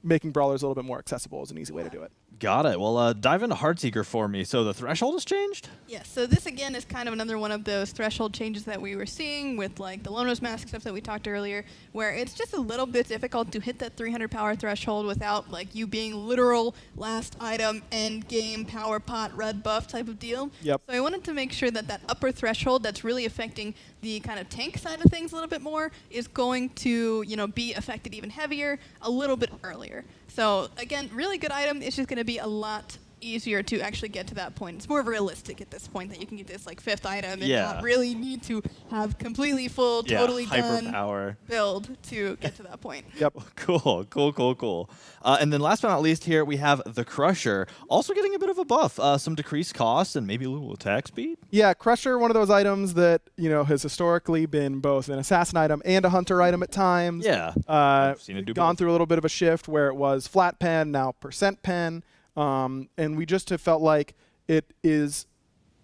Making Brawlers a little bit more accessible is an easy way to do it. Got it. Well, dive into Heartseeker for me. So the threshold has changed? Yes. So this, again, is kind of another one of those threshold changes that we were seeing with, like, the Lone Rose Mask stuff that we talked earlier, where it's just a little bit difficult to hit that 300 power threshold without, like, you being literal last item, end game, power pot, red buff type of deal. So I wanted to make sure that that upper threshold that's really affecting the kind of tank side of things a little bit more is going to, be affected even heavier a little bit earlier. So, again, really good item. It's just going to be a lot easier to actually get to that point. It's more realistic at this point that you can get this like 5th item and Yeah. not really need to have completely full, totally done hyperpower. build to get to that point. Yep. Cool. And then last but not least here, we have the Crusher, also getting a bit of a buff, some decreased cost and maybe a little attack speed. Yeah, Crusher, one of those items that, has historically been both an assassin item and a hunter item at times. Yeah, I've seen it do Gone both. through a little bit of a shift where it was flat pen, now percent pen. And we just have felt like it is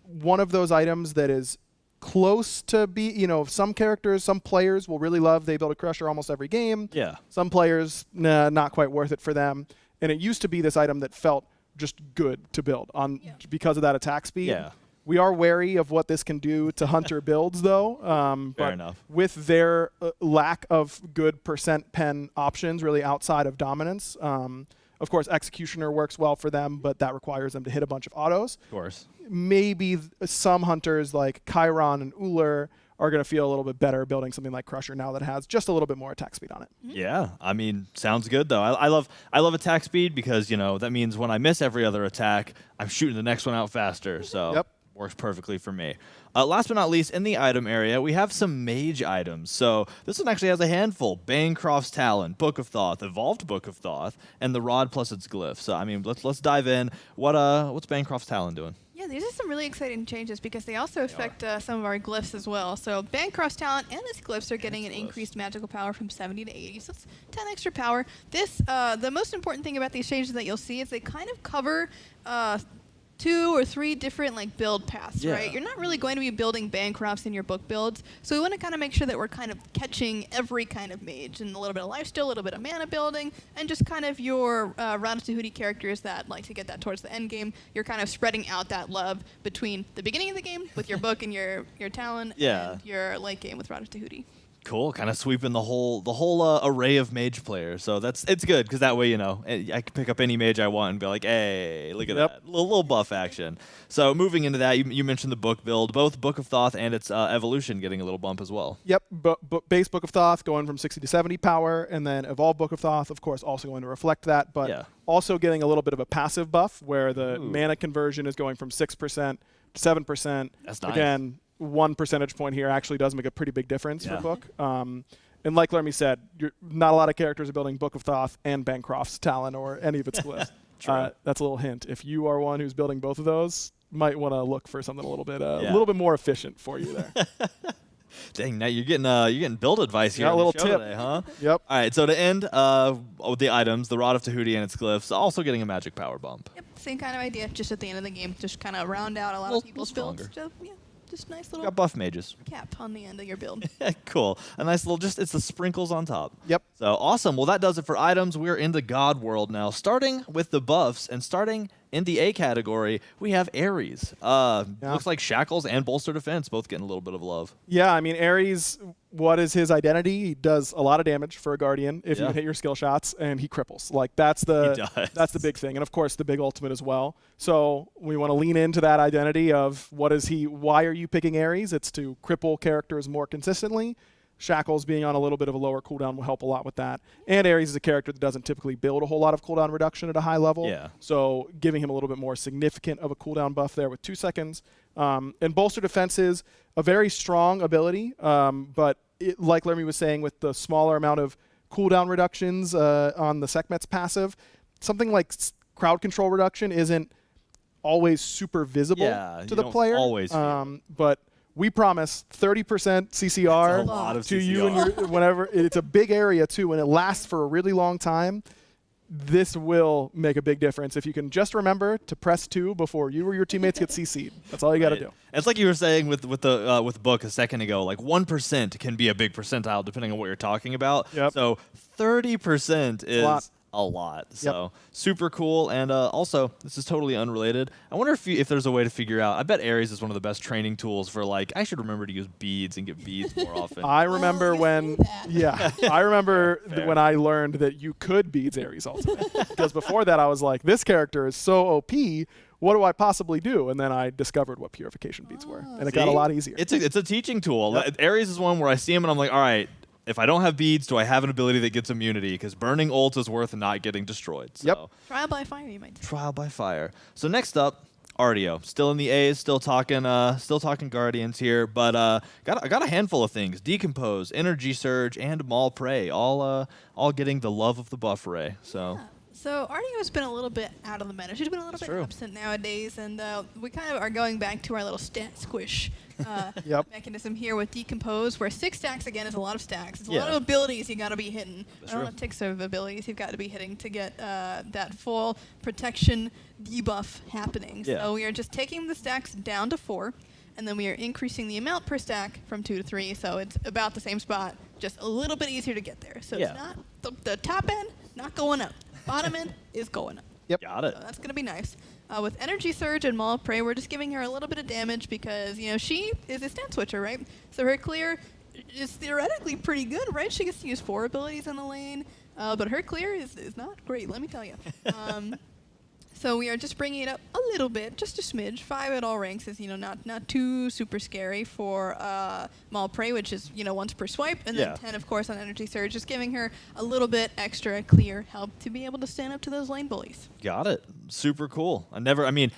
one of those items that is close to be, some characters, some players will really love, they build a Crusher almost every game. Yeah. Some players, nah, not quite worth it for them. And it used to be this item that felt just good to build because of that attack speed. Yeah. We are wary of what this can do to hunter builds, though. But enough. with their lack of good percent pen options, really outside of dominance, of course, Executioner works well for them, but that requires them to hit a bunch of autos. Of course. Maybe some hunters like Chiron and Uller are going to feel a little bit better building something like Crusher now that has just a little bit more attack speed on it. Yeah, I mean, sounds good though. I love attack speed because that means when I miss every other attack, I'm shooting the next one out faster. So Yep. works perfectly for me. Last but not least, in the item area, we have some mage items. So this one actually has a handful: Bancroft's Talon, Book of Thoth, Evolved Book of Thoth, and the Rod plus its glyph. So I mean, let's dive in. What's Bancroft's Talon doing? Yeah, these are some really exciting changes because they also affect some of our glyphs as well. So Bancroft's Talent and its glyphs are getting an increased magical power from 70 to 80, so it's 10 extra power. The most important thing about these changes that you'll see is they kind of cover 2 or 3 different build paths, Yeah. right? You're not really going to be building Bancrofts in your book builds, so we want to kind of make sure that we're kind of catching every kind of mage and a little bit of lifesteal, a little bit of mana building, and just kind of your Round of Tahuti characters that like to get that towards the end game. You're kind of spreading out that love between the beginning of the game with your book and your Talon, and your late game with Round of Tahuti. Cool, kind of sweeping the whole array of mage players. So it's good because that way I can pick up any mage I want and be like, hey, look at that little buff action. So moving into that, you mentioned the book build, both Book of Thoth and its evolution getting a little bump as well. Yep, base Book of Thoth going from 60 to 70 power, and then Evolved Book of Thoth, of course, also going to reflect that, but also getting a little bit of a passive buff where the mana conversion is going from 6% to 7%. That's nice. Again, 1 percentage point here actually does make a pretty big difference for Book. And like Lermy said, not a lot of characters are building Book of Thoth and Bancroft's Talon or any of its glyphs. That's a little hint. If you are one who's building both of those, might want to look for something a little bit more efficient for you there. Dang, now you're getting build advice here. Got a little on the show tip today, huh? Yep. All right, so to end with the items, the Rod of Tahuti and its glyphs, also getting a magic power bump. Yep, same kind of idea, just at the end of the game, just kind of round out a lot of people's builds. So, yeah, just nice little Got buff mages. cap on the end of your build. Cool. A nice little, it's the sprinkles on top. Yep. So awesome. Well, that does it for items. We're in the God world now. Starting with the buffs and starting in the A category, we have Ares. Looks like Shackles and Bolster Defense both getting a little bit of love. Yeah, I mean, Ares, what is his identity? He does a lot of damage for a Guardian if you hit your skill shots, and he cripples. That's the big thing. And, of course, the big ultimate as well. So we want to lean into that identity of why are you picking Ares? It's to cripple characters more consistently. Shackles being on a little bit of a lower cooldown will help a lot with that. And Ares is a character that doesn't typically build a whole lot of cooldown reduction at a high level. Yeah. So giving him a little bit more significant of a cooldown buff there with 2 seconds. And Bolster Defense is a very strong ability, but like Lermy was saying, with the smaller amount of cooldown reductions on the Sekhmet's passive, something like crowd control reduction isn't always super visible to the player. Always but we promise 30% CCR a lot of to CCR. you and your whenever. It's a big area too, and it lasts for a really long time. This will make a big difference if you can just remember to press 2 before you or your teammates get CC'd. That's all you got to do. It's like you were saying with Book a second ago. 1% can be a big percentile depending on what you're talking about. Yep. So 30% is a lot. Yep. So super cool. And also, this is totally unrelated. I wonder if there's a way to figure out. I bet Ares is one of the best training tools for I should remember to use beads and get beads more often. I remember when I learned that you could beads Ares ultimate. Because before that I was like, this character is so OP, what do I possibly do? And then I discovered what purification beads were. And it got a lot easier. It's a teaching tool. Yep. Ares is one where I see him and I'm like, all right, if I don't have beads, do I have an ability that gets immunity? Because burning ult is worth not getting destroyed. So. Yep. Trial by fire, you might say. Trial by fire. So next up, Artio. Still in the A's, still talking Guardians here, but I got a handful of things. Decompose, Energy Surge, and Maul Prey, all getting the love of the buff array. So. Yeah. So Artio's been a little bit out of the meta. She's been a little bit true. absent nowadays, and we kind of are going back to our little stat squish mechanism here with Decompose, where 6 stacks, again, is a lot of stacks. It's a lot of abilities you got to be hitting. A lot of ticks of abilities you've got to be hitting to get that full protection debuff happening. Yeah. So we are just taking the stacks down to 4, and then we are increasing the amount per stack from 2 to 3, so it's about the same spot, just a little bit easier to get there. So it's not the top end, not going up. Bottom end is going up. Yep. Got it. So that's going to be nice. With Energy Surge and Maul of Prey, we're just giving her a little bit of damage because, she is a stand switcher, right? So her clear is theoretically pretty good, right? She gets to use 4 abilities in the lane, but her clear is not great, let me tell you. So we are just bringing it up a little bit, just a smidge. 5 at all ranks is, not too super scary for Maul Prey, which is, once per swipe, and then 10, of course, on Energy Surge, just giving her a little bit extra clear help to be able to stand up to those lane bullies. Got it. Super cool.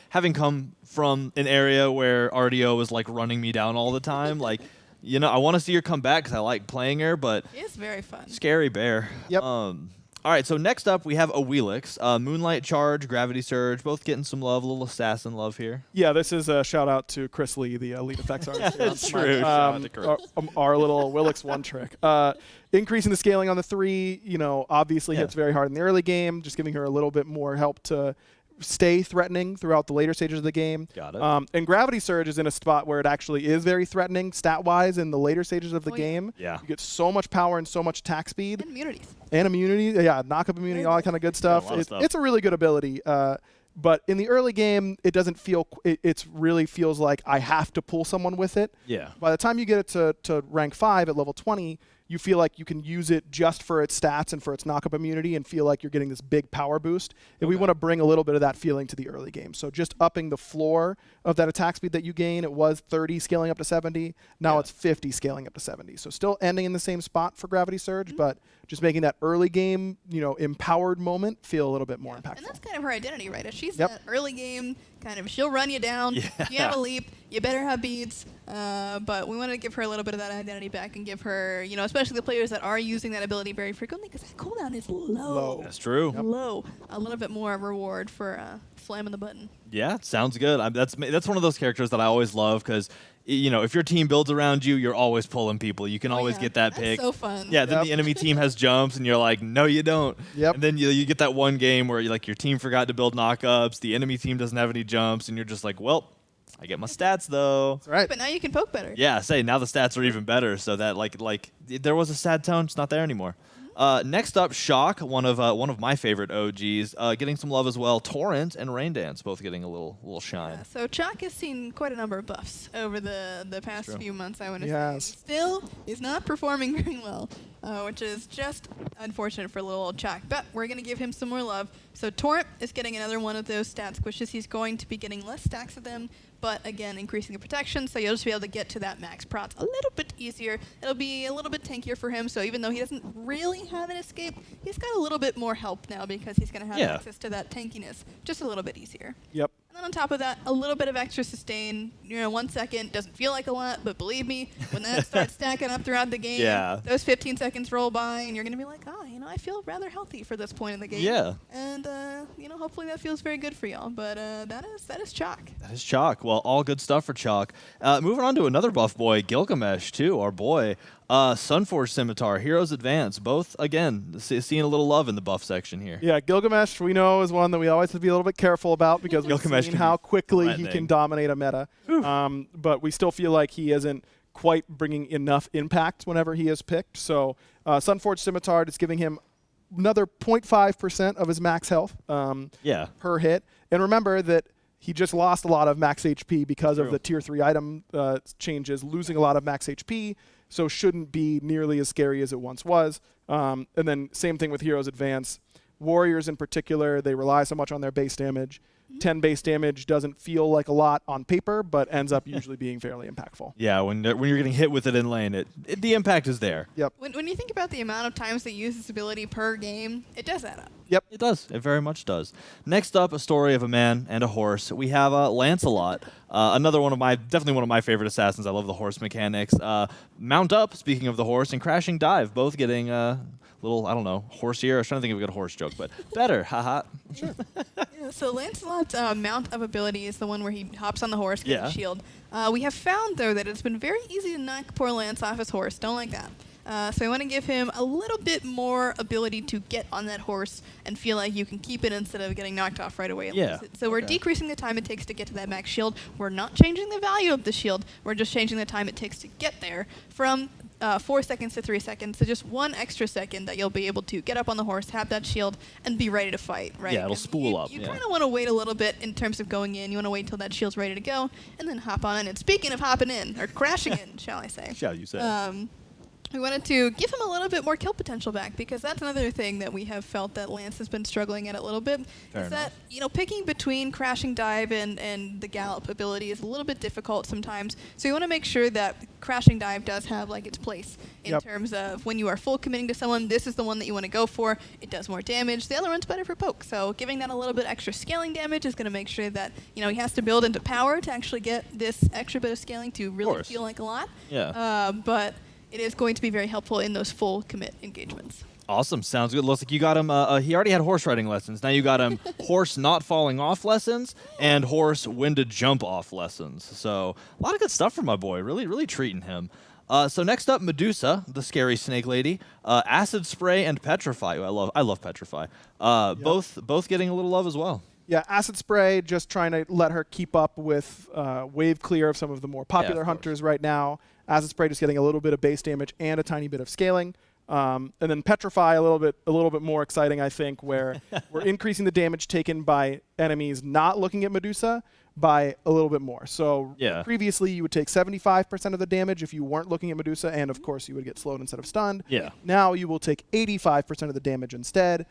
Having come from an area where Artio was like running me down all the time, like, I want to see her come back because I like playing her, but It's very fun. scary bear. Yep. All right, so next up we have a Wheelix, Moonlight Charge, Gravity Surge, both getting some love, a little assassin love here. Yeah, this is a shout out to Chris Lee, the lead effects artist. here on That's Smite. true. Shout out to Chris. Our little Willix one trick. Increasing the scaling on the 3, obviously hits very hard in the early game, just giving her a little bit more help to stay threatening throughout the later stages of the game. Got it. And Gravity Surge is in a spot where it actually is very threatening stat-wise in the later stages of the game. Yeah. You get so much power and so much attack speed. And immunities. And immunity, knock-up immunity, all that kind of good stuff. lot of stuff. It's a really good ability. But in the early game, it doesn't feel. It really feels like I have to pull someone with it. Yeah. By the time you get it to rank 5 at level 20, you feel like you can use it just for its stats and for its knock-up immunity and feel like you're getting this big power boost. And we want to bring a little bit of that feeling to the early game. So just upping the floor of that attack speed that you gain. It was 30 scaling up to 70. Now it's 50 scaling up to 70. So still ending in the same spot for Gravity Surge, but just making that early game, empowered moment feel a little bit more impactful. And that's kind of her identity, right? She's Yep. that early game kind of, she'll run you down. If you have a leap, you better have beads. But we want to give her a little bit of that identity back and give her, especially the players that are using that ability very frequently, because that cooldown is low. That's true. Low. A little bit more reward for slamming the button. Yeah, sounds good. That's one of those characters that I always love because, if your team builds around you, you're always pulling people. You can always get that That's pick. so fun. Yeah, then the enemy team has jumps, and you're like, no, you don't. Yep. And then you get that one game where your team forgot to build knockups, the enemy team doesn't have any jumps, and you're just like, well, I get my stats though. That's right. But now you can poke better. Yeah, now the stats are even better. So that like there was a sad tone, it's not there anymore. Next up, Shock, one of my favorite OGs, getting some love as well. Torrent and Rain Dance both getting a little shine. Yeah, so Chalk has seen quite a number of buffs over the past few months, I want to Yes. say. Still is not performing very well, which is just unfortunate for little old Chalk. But we're going to give him some more love. So Torrent is getting another one of those stat squishes. He's going to be getting less stacks of them, but again, increasing the protection, so you'll just be able to get to that max prots a little bit easier. It'll be a little bit tankier for him, so even though he doesn't really have an escape, he's got a little bit more help now because he's going to have access to that tankiness just a little bit easier. Yep. And then on top of that, a little bit of extra sustain. 1 second doesn't feel like a lot, but believe me, when that starts stacking up throughout the game, those 15 seconds roll by, and you're going to be like, I feel rather healthy for this point in the game. Yeah. And, hopefully that feels very good for y'all. But that is Chalk. That is Chalk. Well, all good stuff for Chalk. Moving on to another buff boy, Gilgamesh, too, our boy. Sunforged Scimitar, Heroes Advance, both, again, seeing a little love in the buff section here. Yeah, Gilgamesh, we know, is one that we always have to be a little bit careful about because we've seen how quickly he can dominate a meta. But we still feel like he isn't quite bringing enough impact whenever he is picked. So Sunforged Scimitar is giving him another 0.5% of his max health per hit. And remember that he just lost a lot of max HP because of the tier 3 item changes, losing a lot of max HP, so shouldn't be nearly as scary as it once was. And then same thing with Heroes Advance. Warriors in particular, they rely so much on their base damage. 10 base damage doesn't feel like a lot on paper, but ends up usually being fairly impactful. Yeah, when you're getting hit with it in lane, the impact is there. Yep. When you think about the amount of times they use this ability per game, it does add up. Yep. It does. It very much does. Next up, a story of a man and a horse. We have Lancelot, definitely one of my favorite assassins. I love the horse mechanics. Mount Up, speaking of the horse, and Crashing Dive, both getting little, I don't know, horsier. I was trying to think of a good horse joke, but better. Haha. Sure. Yeah, so Lancelot's Mount Up ability is the one where he hops on the horse, gets a shield. We have found, though, that it's been very easy to knock poor Lance off his horse. Don't like that. So I want to give him a little bit more ability to get on that horse and feel like you can keep it instead of getting knocked off right away. And lose it. So we're decreasing the time it takes to get to that max shield. We're not changing the value of the shield. We're just changing the time it takes to get there from 4 seconds to 3 seconds. So just 1 extra second that you'll be able to get up on the horse, have that shield, and be ready to fight, right? Yeah, it'll spool up. You kind of want to wait a little bit in terms of going in. You want to wait until that shield's ready to go, and then hop on in. And speaking of hopping in, or crashing in, shall I say. Shall you say. We wanted to give him a little bit more kill potential back, because that's another thing that we have felt that Lance has been struggling at a little bit. Fair enough. That, picking between Crashing Dive and the Gallop ability is a little bit difficult sometimes. So you want to make sure that Crashing Dive does have like its place in terms of when you are full committing to someone, this is the one that you want to go for. It does more damage. The other one's better for poke. So giving that a little bit extra scaling damage is going to make sure that, he has to build into power to actually get this extra bit of scaling to really feel like a lot. Yeah. But it is going to be very helpful in those full commit engagements. Awesome. Sounds good. Looks like you got him. He already had horse riding lessons. Now you got him horse not falling off lessons and horse when to jump off lessons. So a lot of good stuff for my boy. Really, really treating him. So next up, Medusa, the scary snake lady. Acid Spray and Petrify. I love Petrify. Both getting a little love as well. Yeah, Acid Spray, just trying to let her keep up with wave clear of some of the more popular hunters right now. Acid Spray just getting a little bit of base damage and a tiny bit of scaling. And then Petrify, a little bit more exciting, I think, where we're increasing the damage taken by enemies not looking at Medusa by a little bit more. So previously you would take 75% of the damage if you weren't looking at Medusa, and of course you would get slowed instead of stunned. Yeah. Now you will take 85% of the damage instead.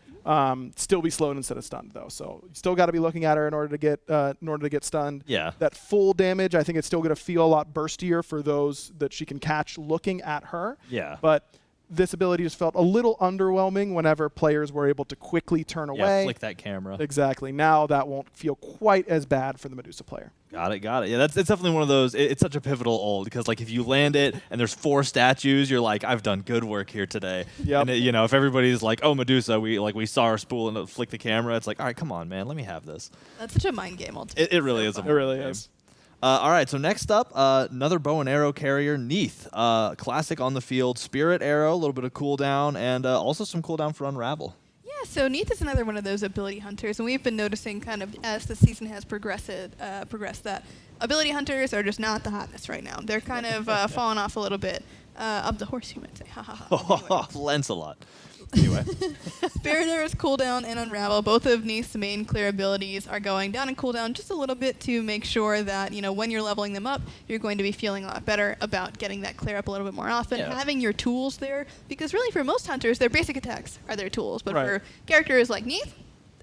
Still be slowed instead of stunned though. So you still got to be looking at her in order to get stunned. Yeah. That full damage, I think it's still going to feel a lot burstier for those that she can catch looking at her. Yeah. But this ability just felt a little underwhelming whenever players were able to quickly turn away. Yeah, flick that camera. Exactly. Now that won't feel quite as bad for the Medusa player. Got it. Yeah, it's definitely one of those. It's such a pivotal ult because like if you land it and there's 4 statues, you're like, I've done good work here today. Yep. And if everybody's like, oh Medusa, we saw her spool and flick the camera, it's like, all right, come on, man, let me have this. That's such a mind game ult. It really is. It really is. All right, so next up, another bow and arrow carrier, Neath. Classic on the field, Spirit Arrow, a little bit of cooldown, and also some cooldown for Unravel. Yeah, so Neath is another one of those ability hunters, and we've been noticing kind of as the season has progressed that ability hunters are just not the hotness right now. They're kind of falling off a little bit. Of the horse, you might say. Ha ha ha. Anyway. Lancelot. Anyway. Spirit Arrow's cooldown and Unravel, both of Neath's main clear abilities, are going down in cooldown just a little bit to make sure that, when you're leveling them up, you're going to be feeling a lot better about getting that clear up a little bit more often, having your tools there, because really for most hunters, their basic attacks are their tools, but for characters like Neath,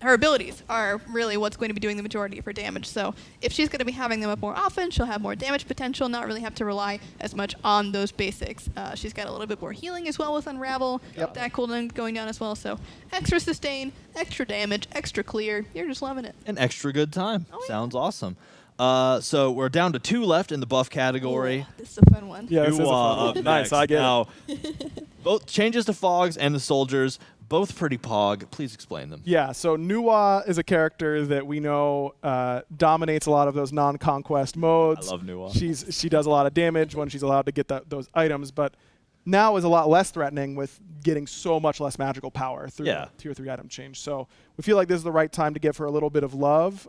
her abilities are really what's going to be doing the majority of her damage. So if she's going to be having them up more often, she'll have more damage potential, not really have to rely as much on those basics. She's got a little bit more healing as well with Unravel. That cooldown going down as well. So extra sustain, extra damage, extra clear. You're just loving it. An extra good time. Oh, yeah. Sounds awesome. So we're down to 2 left in the buff category. Ooh, this is a fun one. Yeah, this is a fun Up one. Nice, next. I get now, it. both changes to Fogs and the Soldiers, both pretty pog. Please explain them. Yeah, so Nuwa is a character that we know dominates a lot of those non-conquest modes. I love Nuwa. She does a lot of damage when she's allowed to get those items, but now is a lot less threatening with getting so much less magical power through the tier 3 item change. So we feel like this is the right time to give her a little bit of love.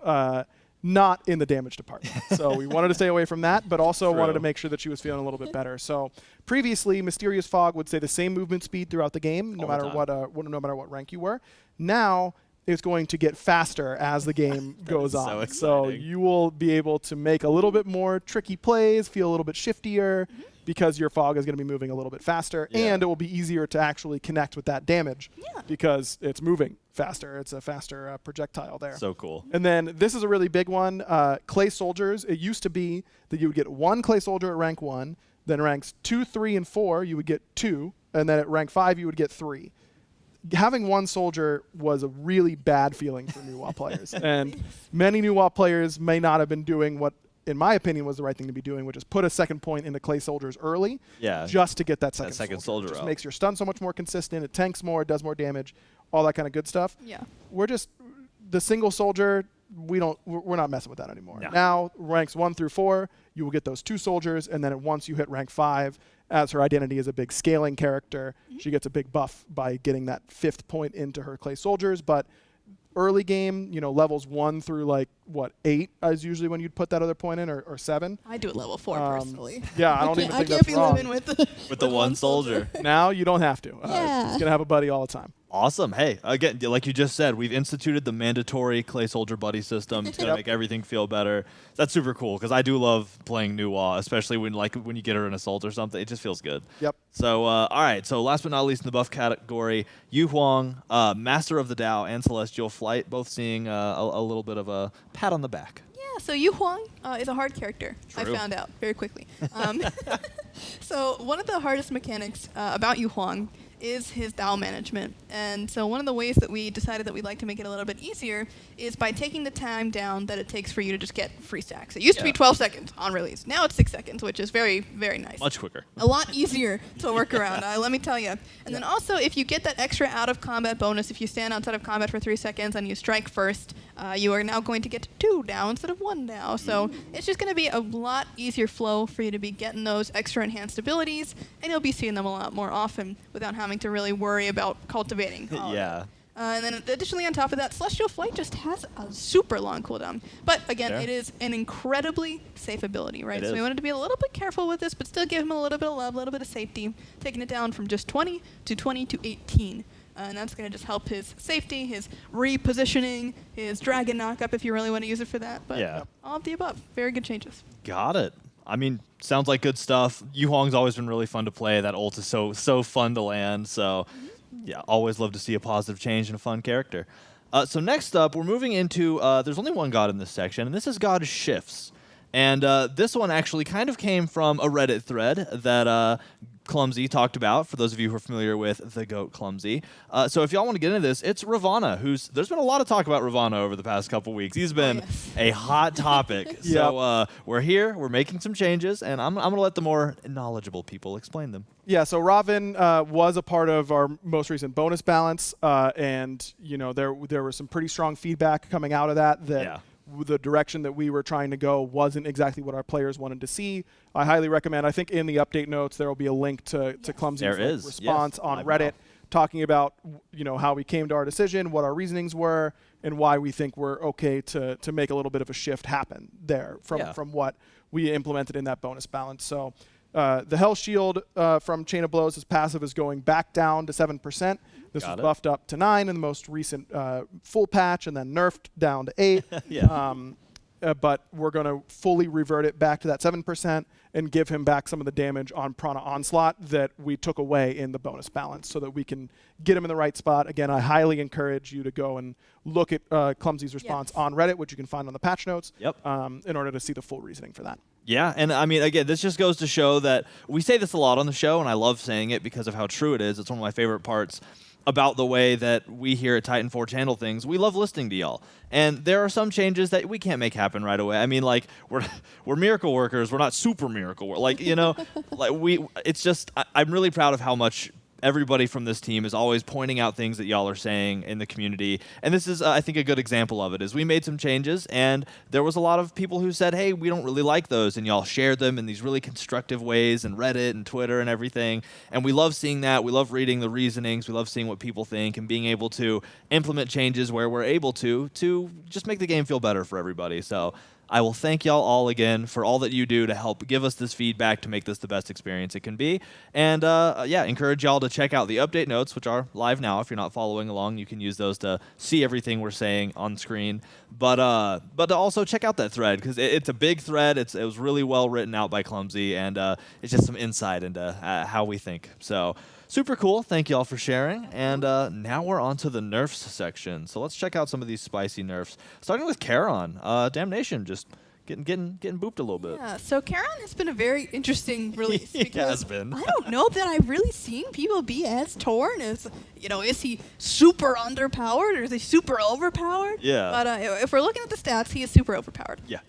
Not in the damage department. So we wanted to stay away from that, but also wanted to make sure that she was feeling a little bit better. So previously, Mysterious Fog would stay the same movement speed throughout the game, no matter what rank you were. Now it's going to get faster as the game goes on. So you will be able to make a little bit more tricky plays, feel a little bit shiftier, because your fog is going to be moving a little bit faster, and it will be easier to actually connect with that damage because it's moving faster. It's a faster projectile there. So cool. And then this is a really big one. Clay soldiers. It used to be that you would get 1 clay soldier at rank 1, then ranks 2, 3, and 4 you would get 2, and then at rank 5 you would get 3. Having 1 soldier was a really bad feeling for new WoW players, and many new WoW players may not have been doing what, in my opinion, was the right thing to be doing, which is put a second point into clay soldiers early, just to get that second soldier. It just makes your stun so much more consistent. It tanks more. It does more damage. All that kind of good stuff. Yeah. We're just the single soldier. We're not messing with that anymore. No. Now ranks 1 through 4, you will get those 2 soldiers, and then once you hit rank 5, as her identity is a big scaling character, she gets a big buff by getting that 5th point into her clay soldiers. But early game, levels 1 through like 8 is usually when you'd put that other point in, or 7. I do it level 4 personally. Yeah, I don't even I think can't that's be wrong. living with the 1 soldier. Now you don't have to. Yeah. It's gonna have a buddy all the time. Awesome. Hey, again, like you just said, we've instituted the mandatory clay soldier buddy system. It's going to make everything feel better. That's super cool because I do love playing new WoW, especially when you get her in assault or something. It just feels good. Yep. So, all right. So last but not least in the buff category, Yu Huang, Master of the Dao and Celestial Flight, both seeing a little bit of a pat on the back. Yeah, so Yu Huang is a hard character. True. I found out very quickly. So one of the hardest mechanics about Yu Huang is his Dao management. And so one of the ways that we decided that we'd like to make it a little bit easier is by taking the time down that it takes for you to just get free stacks. It used to be 12 seconds on release. Now it's 6 seconds, which is very, very nice. Much quicker. A lot easier to work around, let me tell you. And then also, if you get that extra out-of-combat bonus, if you stand outside of combat for 3 seconds and you strike first, you are now going to get 2 Dao instead of 1 Dao. So it's just going to be a lot easier flow for you to be getting those extra enhanced abilities, and you'll be seeing them a lot more often without having to really worry about cultivating. Yeah. And then additionally on top of that, Celestial Flight just has a super long cooldown. But again, it is an incredibly safe ability, right? So we wanted to be a little bit careful with this, but still give him a little bit of love, a little bit of safety, taking it down from just 20 to 18. And that's going to just help his safety, his repositioning, his dragon knockup if you really want to use it for that. But all of the above. Very good changes. Got it. I mean, sounds like good stuff. Yu Huang's always been really fun to play. That ult is so fun to land. So, yeah, always love to see a positive change and a fun character. So next up, we're moving into, there's only one god in this section, and this is God Shifts. And this one actually kind of came from a Reddit thread that Clumsy talked about, for those of you who are familiar with the GOAT Clumsy. So if y'all want to get into this, it's Ravana, there's been a lot of talk about Ravana over the past couple weeks. He's been a hot topic. So we're here, we're making some changes, and I'm going to let the more knowledgeable people explain them. Yeah, so Raven was a part of our most recent bonus balance, and there was some pretty strong feedback coming out of that the direction that we were trying to go wasn't exactly what our players wanted to see. I highly recommend, I think in the update notes there will be a link to Clumsy's response on Reddit talking about how we came to our decision, what our reasonings were, and why we think we're okay to make a little bit of a shift happen there from what we implemented in that bonus balance. So the Hell Shield from Chain of Blows, his passive is going back down to 7%. This was buffed up to 9 in the most recent full patch, and then nerfed down to 8. But we're going to fully revert it back to that 7% and give him back some of the damage on Prana Onslaught that we took away in the bonus balance so that we can get him in the right spot. Again, I highly encourage you to go and look at Clumsy's response on Reddit, which you can find on the patch notes, in order to see the full reasoning for that. Yeah, and I mean, again, this just goes to show that we say this a lot on the show, and I love saying it because of how true it is. It's one of my favorite parts about the way that we here at Titan Forge handle things. We love listening to y'all. And there are some changes that we can't make happen right away. I mean, like, we're miracle workers. We're not super miracle workers. Like, it's just, I'm really proud of how much everybody from this team is always pointing out things that y'all are saying in the community. And this is, I think, a good example of it, is we made some changes, and there was a lot of people who said, hey, we don't really like those, and y'all shared them in these really constructive ways, and Reddit and Twitter and everything. And we love seeing that. We love reading the reasonings. We love seeing what people think and being able to implement changes where we're able to just make the game feel better for everybody. So I will thank y'all all again for all that you do to help give us this feedback to make this the best experience it can be. And yeah, encourage y'all to check out the update notes, which are live now. If you're not following along, you can use those to see everything we're saying on screen. But to also check out that thread, because it's a big thread. It was really well written out by Clumsy, and it's just some insight into how we think. So super cool. Thank y'all for sharing. And now we're on to the nerfs section. So let's check out some of these spicy nerfs. Starting with Charon. Damnation, just getting booped a little bit. Yeah, so Charon has been a very interesting release. He has been. I don't know that I've really seen people be as torn as, is he super underpowered or is he super overpowered? Yeah. But if we're looking at the stats, he is super overpowered. Yeah,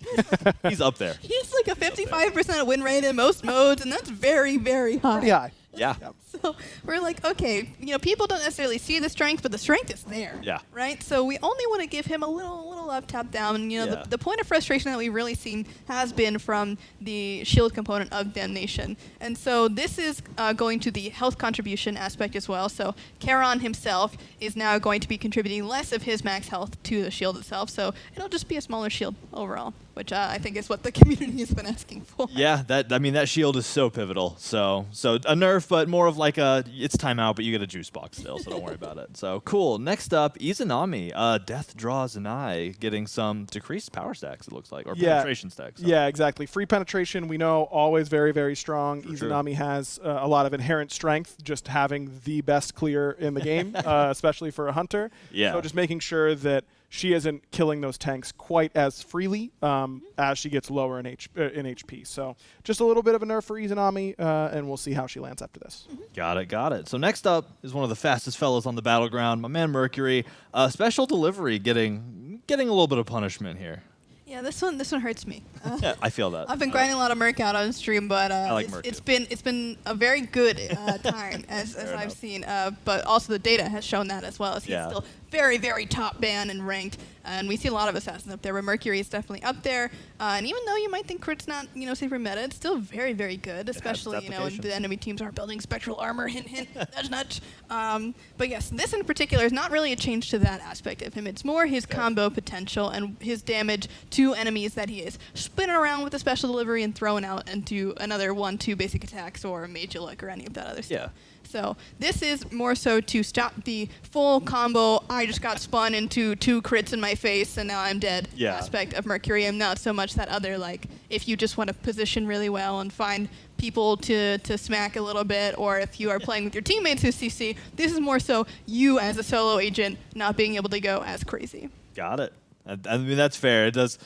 he's up there. He's like a 55% win rate in most modes, and that's very, very high. Pretty high. Yeah. So we're like, okay, people don't necessarily see the strength, but the strength is there. Yeah. Right? So we only want to give him a little up, tap down. Yeah. The point of frustration that we've really seen has been from the shield component of Damnation. And so this is going to the health contribution aspect as well. So Charon himself is now going to be contributing less of his max health to the shield itself. So it'll just be a smaller shield overall, which I think is what the community has been asking for. Yeah, that shield is so pivotal. So a nerf, but more of like it's timeout, but you get a juice box still, so don't worry about it. So cool. Next up, Izanami. Death draws an eye, getting some decreased power stacks, it looks like, or penetration stacks. So. Yeah, exactly. Free penetration, we know, always very, very strong. For Izanami has a lot of inherent strength, just having the best clear in the game, especially for a hunter. Yeah. So just making sure that she isn't killing those tanks quite as freely as she gets lower in HP. So just a little bit of a nerf for Izanami, and we'll see how she lands after this. Got it. So next up is one of the fastest fellows on the battleground, my man Mercury. Special delivery getting a little bit of punishment here. Yeah, this one hurts me. Yeah, I feel that. I've been grinding a lot of Merc out on stream, but it's been a very good time as I've seen. But also the data has shown that as well. As he's still very, very top ban and ranked, and we see a lot of assassins up there. But Mercury is definitely up there. And even though you might think crit's not super meta, it's still very, very good. Especially when the enemy teams are building spectral armor. Hint, hint, nudge, nudge. But yes, this in particular is not really a change to that aspect of him. It's more his combo potential and his damage to enemies that he is spinning around with a special delivery and throwing out into another 1-2 basic attacks or Mage Look or any of that other stuff. Yeah. So this is more so to stop the full combo, I just got spun into 2 crits in my face and now I'm dead aspect of Mercury, and not so much that other, like, if you just want to position really well and find people to smack a little bit, or if you are playing with your teammates who CC, this is more so you as a solo agent not being able to go as crazy. Got it. I mean, that's fair. It does.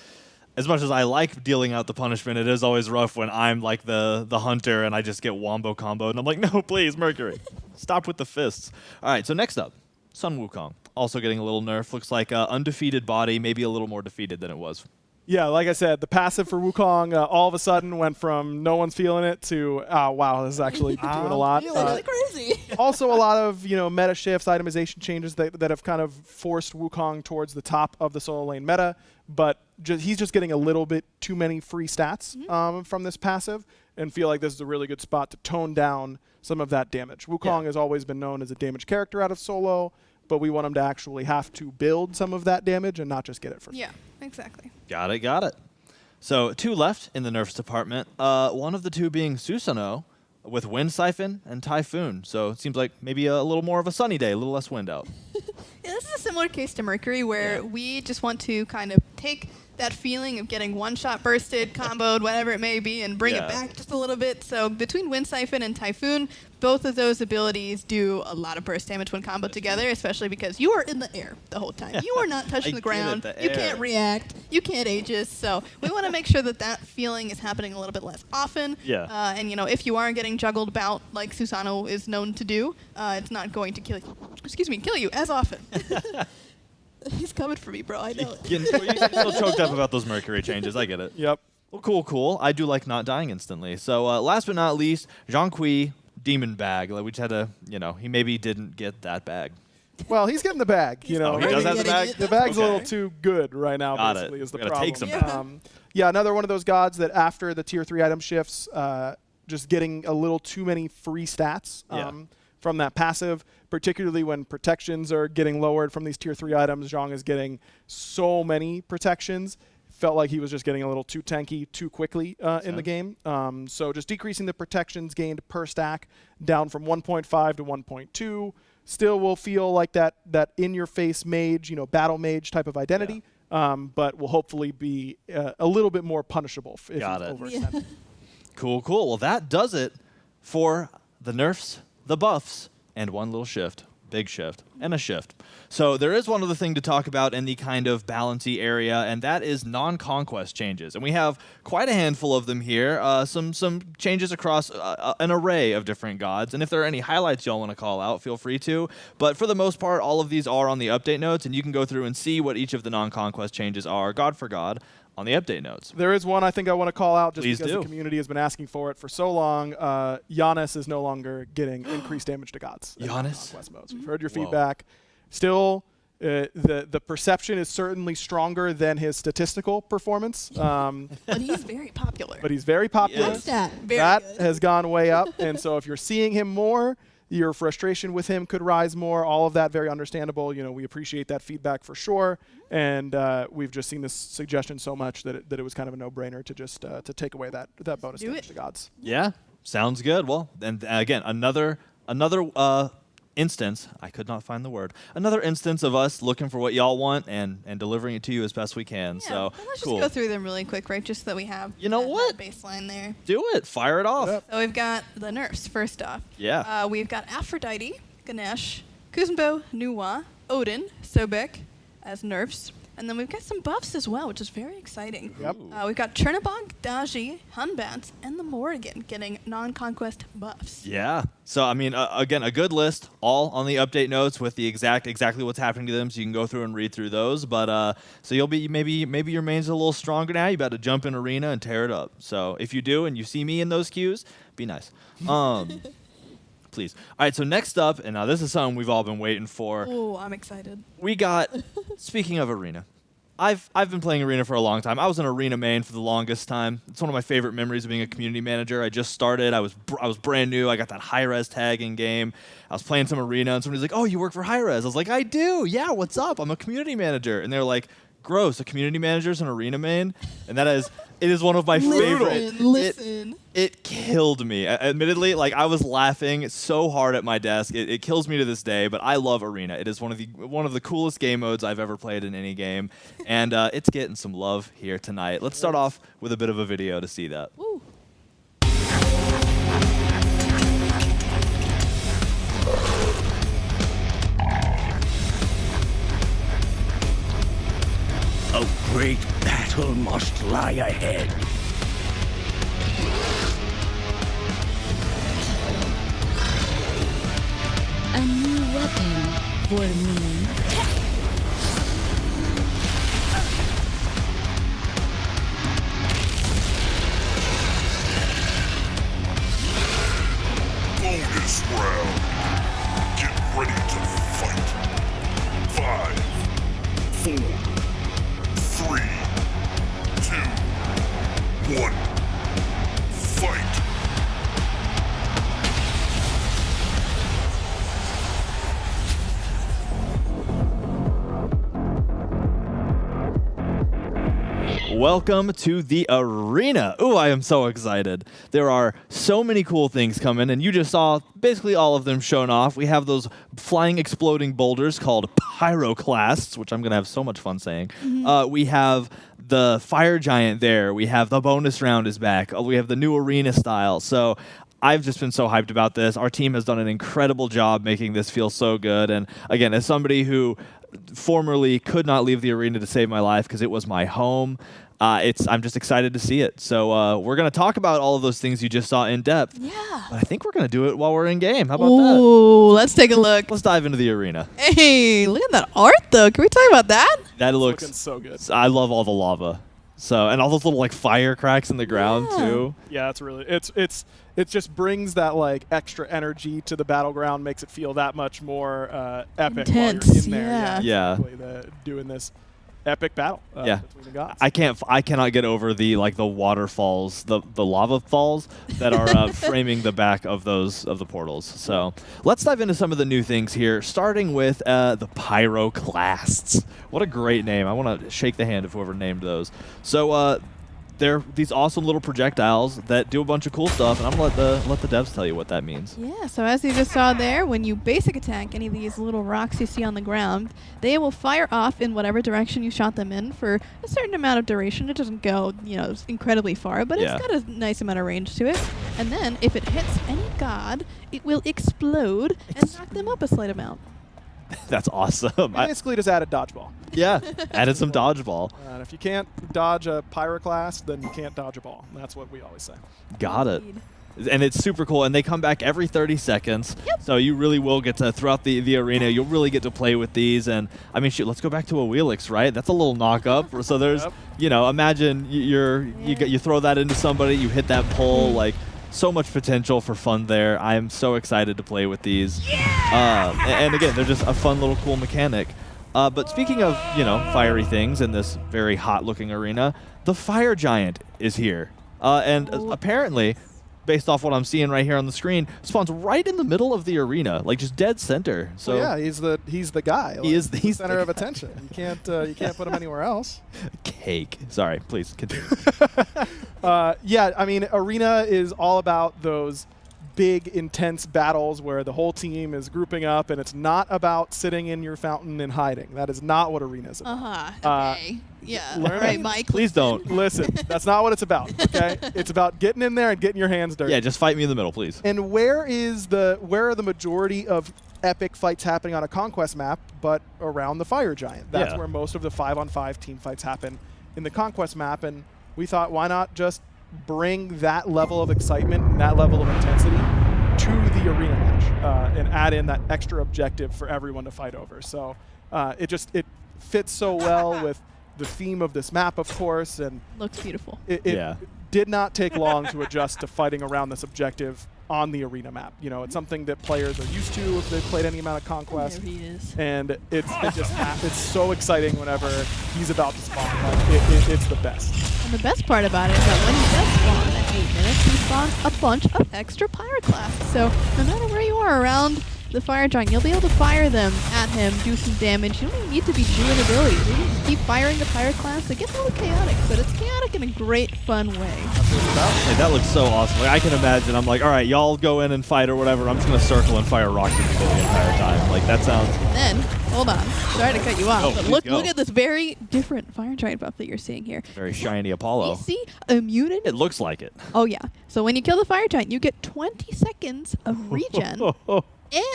As much as I like dealing out the punishment, it is always rough when I'm like the hunter and I just get wombo comboed and I'm like, no, please, Mercury, stop with the fists. All right, so next up, Sun Wukong, also getting a little nerf. Looks like undefeated body, maybe a little more defeated than it was. Yeah, like I said, the passive for Wukong all of a sudden went from no one's feeling it to, wow, this is actually doing a lot. Really crazy. Also a lot of meta shifts, itemization changes that have kind of forced Wukong towards the top of the solo lane meta, but he's just getting a little bit too many free stats from this passive, and feel like this is a really good spot to tone down some of that damage. Wukong has always been known as a damage character out of solo, but we want him to actually have to build some of that damage and not just get it for free. Yeah, exactly. Got it. So 2 left in the nerfs department. One of the 2 being Susanoo with Wind Siphon and Typhoon. So it seems like maybe a little more of a sunny day, a little less wind out. Yeah, this is a similar case to Mercury, where we just want to kind of take that feeling of getting one-shot bursted, comboed, whatever it may be, and bring it back just a little bit. So between Wind Siphon and Typhoon, both of those abilities do a lot of burst damage when comboed together, especially because you are in the air the whole time. You are not touching the ground. You can't react. You can't Aegis. So we want to make sure that feeling is happening a little bit less often. Yeah. And if you are getting juggled about like Susanoo is known to do, it's not going to kill you as often. He's coming for me, bro. I know it. You're still choked up about those Mercury changes. I get it. Yep. Well, cool. I do like not dying instantly. So last but not least, Zhonghui Demon Bag. Like, we just had to, he maybe didn't get that bag. Well, he's getting the bag. He does have the bag? The bag's a little too good right now, basically, is the problem. Take some yeah, another one of those gods that after the tier 3 item shifts, just getting a little too many free stats from that passive, particularly when protections are getting lowered from these tier 3 items. Zhong is getting so many protections. felt like he was just getting a little too tanky too quickly in the game. So just decreasing the protections gained per stack down from 1.5 to 1.2. Still will feel like that in-your-face mage, battle mage type of identity, but will hopefully be a little bit more punishable if Got you it. overextend it. Cool. Well, that does it for the nerfs, the buffs, and one little shift. Big shift and a shift. So there is one other thing to talk about in the kind of balancey area, and that is non-conquest changes. And we have quite a handful of them here. Some changes across an array of different gods. And if there are any highlights y'all want to call out, feel free to. But for the most part, all of these are on the update notes, and you can go through and see what each of the non-conquest changes are, god for god, on the update notes. There is one I think I want to call out just Please because do. the community has been asking for it for so long. Giannis is no longer getting increased damage to gods. in Giannis? Conquest modes. We've heard your Whoa. feedback. Still, the perception is certainly stronger than his statistical performance. But he's very popular. But he's very popular. Yes. Stat. Very That good. has gone way up. And so if you're seeing him more, your frustration with him could rise more. All of that very understandable. We appreciate that feedback for sure. And we've just seen this suggestion so much that it was kind of a no-brainer to just to take away that bonus do damage it. to gods. Yeah, sounds good. Well, and again, another instance, I could not find the word, another instance of us looking for what y'all want and delivering it to you as best we can. Yeah, So but let's cool. just go through them really quick, right? Just so that we have You know what? that baseline there. Do it. Fire it off. Yep. So we've got the nerfs first off. Yeah. We've got Aphrodite, Ganesh, Kuzenbo, Nuwa, Odin, Sobek as nerfs. And then we've got some buffs as well, which is very exciting. Yep. We've got Chernobog, Daji, Hunbats, and the Morrigan getting non-conquest buffs. Yeah. So I mean, again, a good list, all on the update notes with the exactly what's happening to them, so you can go through and read through those. But so you'll be maybe your main's a little stronger now. You got to jump in arena and tear it up. So if you do and you see me in those queues, be nice. Please. All right. So next up, and now this is something we've all been waiting for. Oh, I'm excited. We got, speaking of arena, I've been playing arena for a long time. I was an arena main for the longest time. It's one of my favorite memories of being a community manager. I just started. I was brand new. I got that Hi-Rez tag in game. I was playing some arena, and somebody's like, "Oh, you work for Hi-Rez?" I was like, "I do. Yeah, what's up? I'm a community manager." And they're like, "Gross, a community manager's an arena main?" And it is one of my favorite. Listen. It killed me. Admittedly, I was laughing so hard at my desk. It kills me to this day, but I love Arena. It is one of the coolest game modes I've ever played in any game, and it's getting some love here tonight. Let's start off with a bit of a video to see that. Woo. A great battle must lie ahead. A new weapon for me. Bonus round. Get ready to fight. 5, 4, 3, 2, 1. Fight. Welcome to the arena. Ooh, I am so excited. There are so many cool things coming, and you just saw basically all of them shown off. We have those flying exploding boulders called pyroclasts, which I'm going to have so much fun saying. We have the fire giant there. We have the bonus round is back. We have the new arena style. So I've just been so hyped about this. Our team has done an incredible job making this feel so good. And again, as somebody who formerly could not leave the arena to save my life because it was my home, I'm just excited to see it. So we're going to talk about all of those things you just saw in depth. Yeah. But I think we're going to do it while we're in game. How about that? Ooh, let's take a look. Let's dive into the arena. Hey, look at that art, though. Can we talk about that? That Looking looks so good. I love all the lava. So, and all those little fire cracks in the ground Yeah. too. Yeah, it's really it just brings that extra energy to the battleground, makes it feel that much more epic Intense, while you're in there. yeah. Yeah. exactly, doing this. epic battle Yeah. between the gods. I cannot get over the waterfalls, the lava falls that are framing the back of the portals. So let's dive into some of the new things here, starting with the Pyroclasts. What a great name. I want to shake the hand of whoever named those. So they're these awesome little projectiles that do a bunch of cool stuff, and I'm going to let the devs tell you what that means. Yeah, so as you just saw there, when you basic attack any of these little rocks you see on the ground, they will fire off in whatever direction you shot them in for a certain amount of duration. It doesn't go, incredibly far, but Yeah. it's got a nice amount of range to it. And then if it hits any god, it will explode and knock them up a slight amount. That's awesome. Basically, just added dodgeball. Yeah, added some dodgeball. And if you can't dodge a Pyroclast, then you can't dodge a ball. That's what we always say. Got it. Indeed. And it's super cool, and they come back every 30 seconds. Yep. So you really will get to, throughout the arena, you'll really get to play with these. And I mean, shoot, let's go back to a Wheelix, right? That's a little knock-up. So there's, Yep. Imagine you throw that into somebody, you hit that pole, like, so much potential for fun there. I am so excited to play with these. And again, they're just a fun little cool mechanic. But speaking of, fiery things in this very hot-looking arena, the Fire Giant is here. And apparently, based off what I'm seeing right here on the screen, spawns right in the middle of the arena, like just dead center. So yeah, he's the guy. He's the center of attention. You can't put him anywhere else. Cake. Sorry, please continue. Yeah, I mean, Arena is all about those big, intense battles where the whole team is grouping up, and it's not about sitting in your fountain and hiding. That is not what Arena is about. Okay. Yeah. learn All it. right, Mike. Please don't. Listen, that's not what it's about, okay? It's about getting in there and getting your hands dirty. Yeah, just fight me in the middle, please. And where are the majority of epic fights happening on a Conquest map but around the Fire Giant? That's Yeah. where most of the 5-on-5 team fights happen in the Conquest map, and we thought, why not just bring that level of excitement and that level of intensity to the arena match and add in that extra objective for everyone to fight over. So it fits so well with the theme of this map, of course, and Looks beautiful. it did not take long to adjust to fighting around this objective on the arena map. It's something that players are used to if they've played any amount of Conquest. There he is. And it's so exciting whenever he's about to spawn. Like, it's the best. And the best part about it is that when he does spawn at 8 minutes, he spawns a bunch of extra Pyroclasts. So no matter where you are around the Fire Giant, you'll be able to fire them at him, do some damage. You don't even need to be doing abilities. You can just keep firing the Pyroclasts. It gets a little chaotic, but it's chaotic in a great, fun way. Hey, that looks so awesome. Like, I can imagine. I'm like, all right, y'all go in and fight or whatever. I'm just going to circle and fire rocks at people the entire time. Like, that sounds... And then, hold on. Sorry to cut you off, Oh, but please go. look at this very different Fire Giant buff that you're seeing here. very shiny Apollo. CC immunity. It looks like it. Oh, yeah. So when you kill the Fire Giant, you get 20 seconds of regen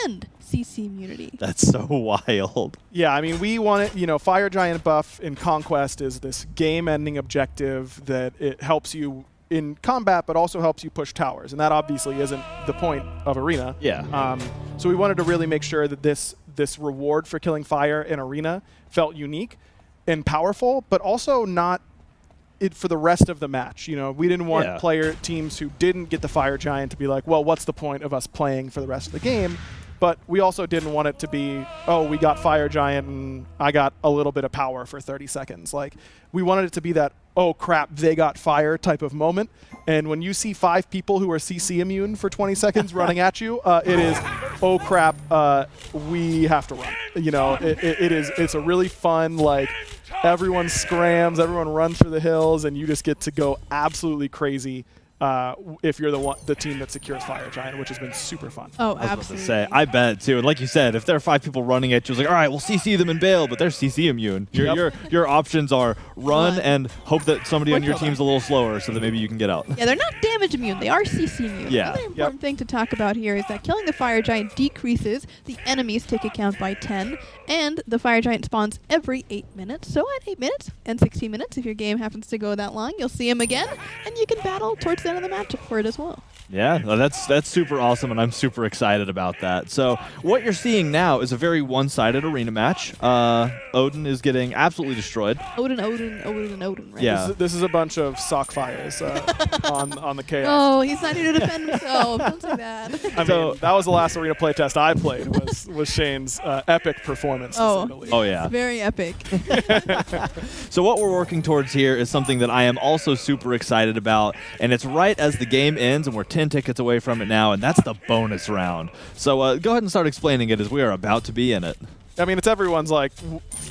and CC immunity. That's so wild. Yeah, I mean, we want it, Fire Giant buff in Conquest is this game-ending objective that it helps you in combat, but also helps you push towers. And that obviously isn't the point of Arena. Yeah. So we wanted to really make sure that this reward for killing fire in Arena felt unique and powerful, but also not it for the rest of the match. We didn't want player teams who didn't get the Fire Giant to be like, well, what's the point of us playing for the rest of the game? But we also didn't want it to be, oh, we got Fire Giant and I got a little bit of power for 30 seconds. Like, we wanted it to be that, oh crap, they got fire type of moment. And when you see 5 people who are CC immune for 20 seconds running at you, it is, oh crap, we have to run. It's a really fun, like, everyone scrams, everyone runs for the hills, and you just get to go absolutely crazy if you're the team that secures Fire Giant, which has been super fun. Oh, I was about to absolutely. say, I bet too. And like you said, if there are 5 people running at you, it's like, all right, we'll CC them and bail, but they're CC immune. Your options are run and hope that somebody on your team's a little slower so that maybe you can get out. Yeah, they're not damage immune. They are CC immune. Yeah. Another important thing to talk about here is that killing the Fire Giant decreases the enemy's ticket count by 10, and the Fire Giant spawns every 8 minutes. So at 8 minutes and 16 minutes, if your game happens to go that long, you'll see him again, and you can battle towards the end of the match for it as well. Yeah, no, that's super awesome, and I'm super excited about that. So what you're seeing now is a very one-sided arena match. Odin is getting absolutely destroyed. Odin, right? Yeah. This is a bunch of sock fires on the chaos. Oh, he's not here to defend himself. Don't say that. I mean, that was the last arena playtest I played. Was Shane's epic performance. to say the least. Oh yeah. Very epic. So what we're working towards here is something that I am also super excited about, and it's right as the game ends, and we're 10 tickets away from it now, and that's the bonus round. So go ahead and start explaining it as we are about to be in it. I mean, it's everyone's like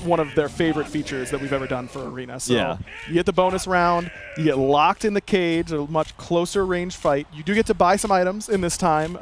one of their favorite features that we've ever done for Arena. So Yeah. you get the bonus round, you get locked in the cage, a much closer range fight. You do get to buy some items in this time.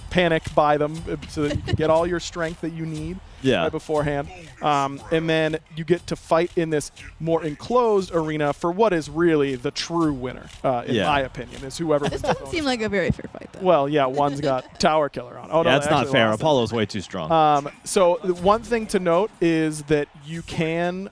Panic buy them so that you can get all your strength that you need right beforehand. And then you get to fight in this more enclosed arena for what is really the true winner, in my opinion, is whoever This wins the doesn't bonus. seem like a very fair fight, though. Well, yeah, one's got Tower Killer on. Oh, no, That's they not actually fair. lost it. Apollo's way too strong. So the one thing to note is that you can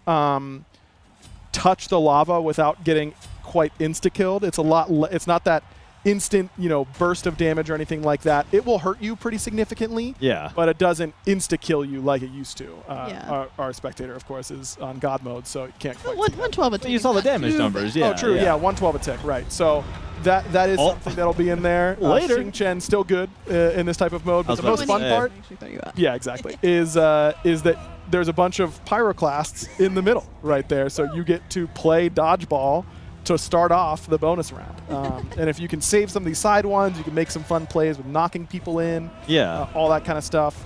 touch the lava without getting quite insta-killed. It's a lot. It's not that instant, burst of damage or anything like that. It will hurt you pretty significantly. Yeah. But it doesn't insta-kill you like it used to. Yeah. Our spectator, of course, is on God mode, so it can't quite. 112 attack. You saw the damage numbers, yeah. Oh, true. Yeah, 112 attack. Right. So that is something that'll be in there. Later. Xing Chen still good in this type of mode, but the most fun part. Yeah, exactly. Is that there's a bunch of pyroclasts in the middle right there, so you get to play dodgeball to start off the bonus round. And if you can save some of these side ones, you can make some fun plays with knocking people in. Yeah. All that kind of stuff.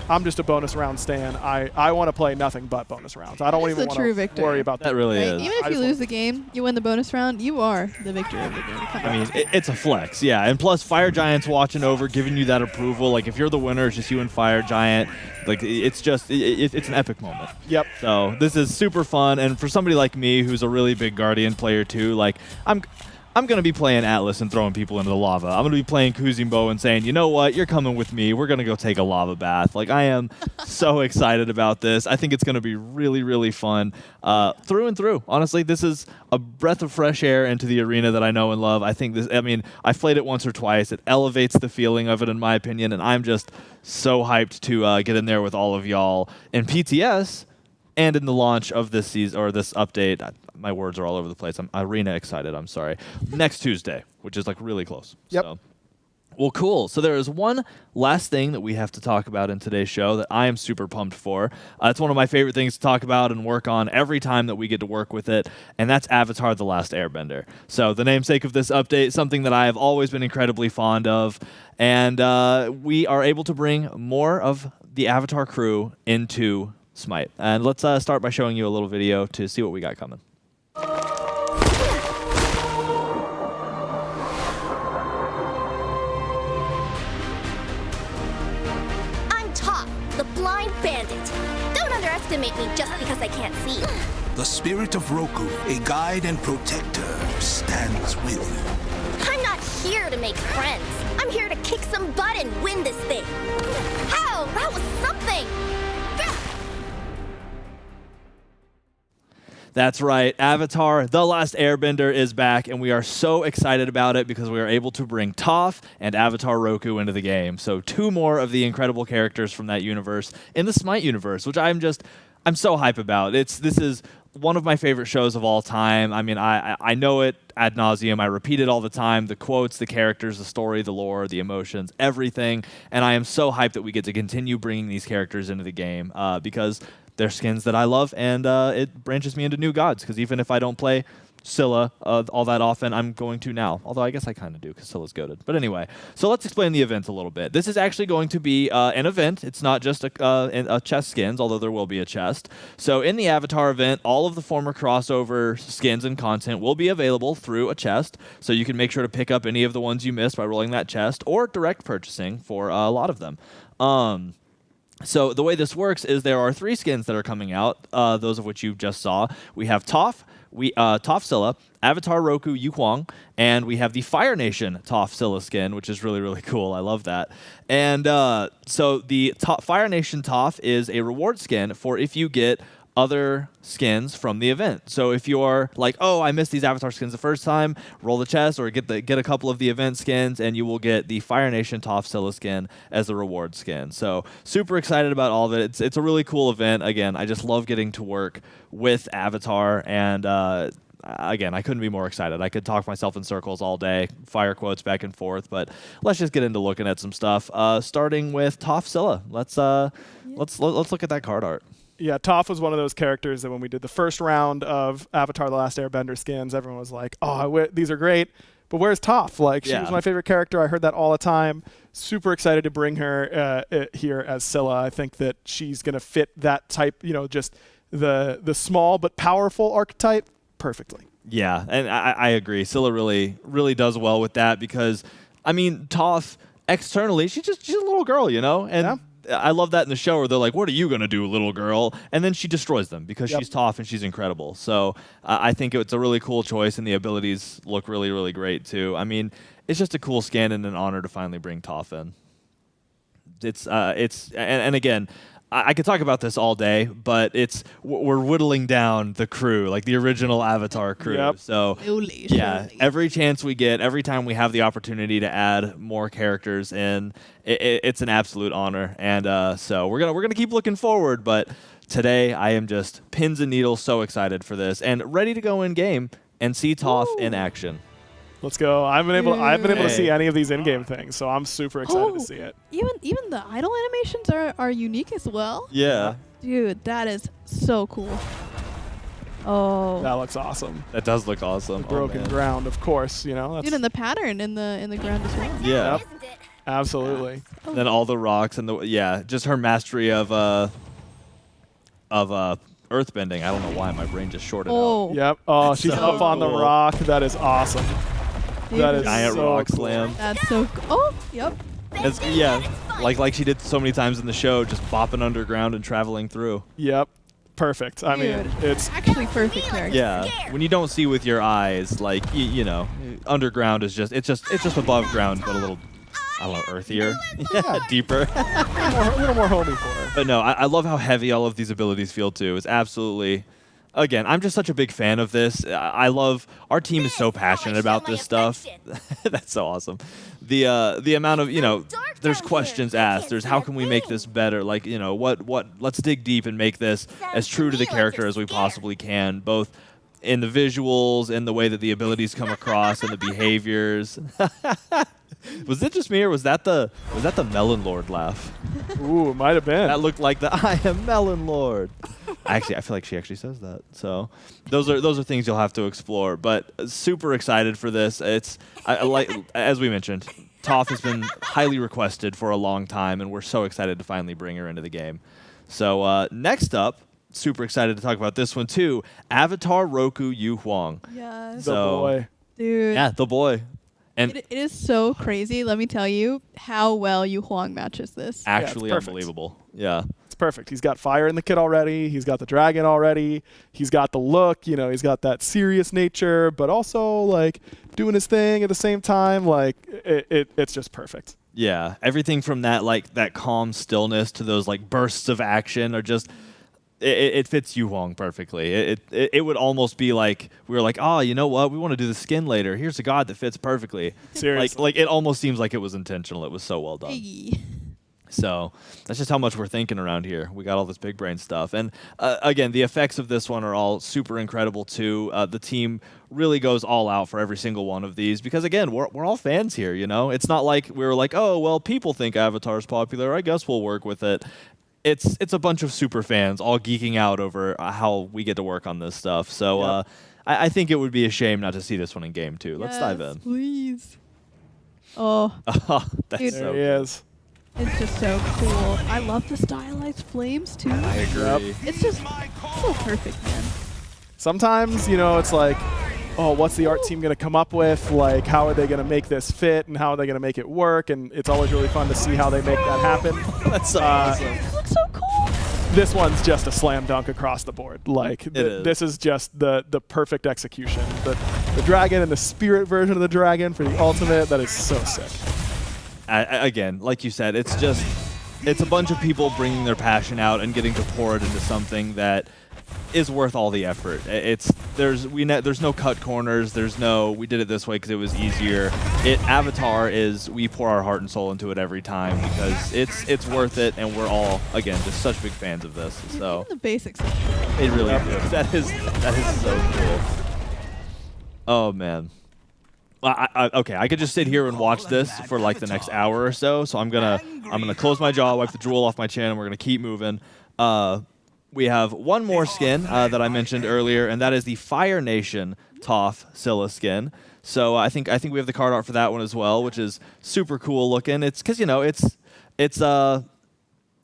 I'm just a bonus round stan. I want to play nothing but bonus rounds. I don't That's even the want true to victor. worry about That really Right? is. Even if you lose the game, you win the bonus round, you are the victor of the game. Come I on. mean, it's a flex, yeah. And plus, Fire Giant's watching over, giving you that approval. Like, if you're the winner, it's just you and Fire Giant. Like, it's just, it's an epic moment. Yep. So this is super fun. And for somebody like me, who's a really big Guardian player too, like, I'm going to be playing Atlas and throwing people into the lava. I'm going to be playing Kuzimbo and saying, you know what, you're coming with me. We're going to go take a lava bath. Like, I am so excited about this. I think it's going to be really, really fun through and through. Honestly, this is a breath of fresh air into the arena that I know and love. I think this, I mean, I've played it once or twice. It elevates the feeling of it, in my opinion, and I'm just so hyped to get in there with all of y'all in PTS and in the launch of this season, or this update. My words are all over the place. I'm arena excited. I'm sorry. Next Tuesday, which is like really close. Yep. So. Well, cool. So there is one last thing that we have to talk about in today's show that I am super pumped for. It's one of my favorite things to talk about and work on every time that we get to work with it, and that's Avatar: The Last Airbender. So the namesake of this update, something that I have always been incredibly fond of, and we are able to bring more of the Avatar crew into Smite. And let's start by showing you a little video to see what we got coming. I'm Top, the blind bandit. Don't underestimate me just because I can't see. The spirit of Roku, a guide and protector, stands with you. I'm not here to make friends. I'm here to kick some butt and win this thing. How? That was something. That's right. Avatar: The Last Airbender is back, and we are so excited about it because we are able to bring Toph and Avatar Roku into the game. So 2 more of the incredible characters from that universe in the Smite universe, which I'm so hype about. This is one of my favorite shows of all time. I mean, I know it ad nauseum. I repeat it all the time. The quotes, the characters, the story, the lore, the emotions, everything. And I am so hyped that we get to continue bringing these characters into the game because they're skins that I love, and it branches me into new gods, because even if I don't play Scylla all that often, I'm going to now. Although I guess I kind of do, because Scylla's goated. But anyway, so let's explain the event a little bit. This is actually going to be an event. It's not just a chest skins, although there will be a chest. So in the Avatar event, all of the former crossover skins and content will be available through a chest, so you can make sure to pick up any of the ones you missed by rolling that chest, or direct purchasing for a lot of them. So the way this works is there are 3 skins that are coming out, those of which you just saw. We have Toph, Toph Scylla, Avatar Roku Yu Huang, and we have the Fire Nation Toph Scylla skin, which is really, really cool. I love that. And so the Fire Nation Toph is a reward skin for if you get other skins from the event. So if you're like, oh, I missed these Avatar skins the first time, roll the chest or get a couple of the event skins, and you will get the Fire Nation Toph Scylla skin as a reward skin. So super excited about all of it. It's a really cool event. Again, I just love getting to work with Avatar, and again, I couldn't be more excited. I could talk myself in circles all day, fire quotes back and forth, but let's just get into looking at some stuff. Starting with Toph Scylla. Let's look at that card art. Yeah, Toph was one of those characters that when we did the first round of Avatar: The Last Airbender skins, everyone was like, "Oh, these are great, but where's Toph?" Like, she was my favorite character. I heard that all the time. Super excited to bring her here as Scylla. I think that she's gonna fit that type, just the small but powerful archetype perfectly. Yeah, and I agree. Scylla really does well with that because, I mean, Toph externally, she's a little girl, and. I love that in the show where they're like, what are you going to do, little girl? And then she destroys them because she's Toph and she's incredible. So I think it's a really cool choice, and the abilities look really, really great too. I mean, it's just a cool skin and an honor to finally bring Toph in. And again, I could talk about this all day, but we're whittling down the crew, like the original Avatar crew. Yep. So every chance we get, every time we have the opportunity to add more characters in, it's an absolute honor. And so we're gonna keep looking forward. But today I am just pins and needles, so excited for this and ready to go in game and see Toph in action. Let's go. I've been able to see any of these in-game things, so I'm super excited to see it. Even the idle animations are unique as well. Yeah. Dude, that is so cool. Oh. That looks awesome. That does look awesome. The broken ground, of course, That's Dude, and the pattern in the ground as well. Yeah. Yep. Absolutely. Oh. Then all the rocks and just her mastery of earthbending. I don't know why my brain just shorted out. Yep. Oh, she's so up on the cool. rock. That is awesome. That is Giant so rock cool. slam. That's so cool. Oh, yep. Like she did so many times in the show, just bopping underground and traveling through. Yep. Perfect. I mean, it's actually perfect character. Yeah. When you don't see with your eyes, like underground is just it's just above ground, but a little, I don't know, earthier, deeper, a little more homey for her. But no, I love how heavy all of these abilities feel too. It's absolutely. Again, I'm just such a big fan of this. I love our team is so passionate about this stuff. That's so awesome. The amount of there's questions asked. There's how can we make this better? Like what? Let's dig deep and make this as true to the character as we possibly can, both in the visuals and the way that the abilities come across and the behaviors. Was it just me, or was that the Melon Lord laugh? Ooh, it might have been. That looked like the I am Melon Lord. Actually, I feel like she actually says that. So those are things you'll have to explore. But super excited for this. I like, as we mentioned, Toph has been highly requested for a long time, and we're so excited to finally bring her into the game. So next up, super excited to talk about this one too. Avatar Roku Yu Huang. Yes. The boy. Dude. Yeah, the boy. And it is so crazy, let me tell you, how well Yu Huang matches this. Actually unbelievable. Yeah. It's perfect. He's got fire in the kit already. He's got the dragon already. He's got the look. He's got that serious nature, but also like doing his thing at the same time. Like it's just perfect. Yeah. Everything from that calm stillness to those like bursts of action are just. It fits Yu Huang perfectly. It would almost be like we were like, oh, you know what? We want to do the skin later. Here's a god that fits perfectly. Seriously. Like it almost seems like it was intentional. It was so well done. Hey. So that's just how much we're thinking around here. We got all this big brain stuff. And again, the effects of this one are all super incredible too. The team really goes all out for every single one of these because, again, we're all fans here, It's not like we were like, oh, well, people think Avatar's popular. I guess we'll work with it. It's a bunch of super fans all geeking out over how we get to work on this stuff. So I think it would be a shame not to see this one in game too. Let's dive in. Please. Oh. That's Dude. so There he is. It's just so cool. I love the stylized flames too. I agree. It's just so perfect, man. Sometimes, it's like, oh, what's the art team going to come up with? Like, how are they going to make this fit and how are they going to make it work? And it's always really fun to see how they make that happen. That's so awesome. It looks so cool. This one's just a slam dunk across the board. Like, this is just the perfect execution. The dragon and the spirit version of the dragon for the ultimate, that is so sick. Again, like you said, it's a bunch of people bringing their passion out and getting to pour it into something that is worth all the effort. There's no cut corners. There's no we did it this way because it was easier. Avatar is we pour our heart and soul into it every time because it's worth it, and we're all again just such big fans of this. So The basics. it really is. That is so cool. Oh man. Okay, I could just sit here and watch this for like the next hour or so. So I'm gonna close my jaw, wipe the drool off my chin, and we're gonna keep moving. We have one more skin that I mentioned earlier, and that is the Fire Nation Toph Scylla skin. So I think we have the card art for that one as well, which is super cool looking. It's because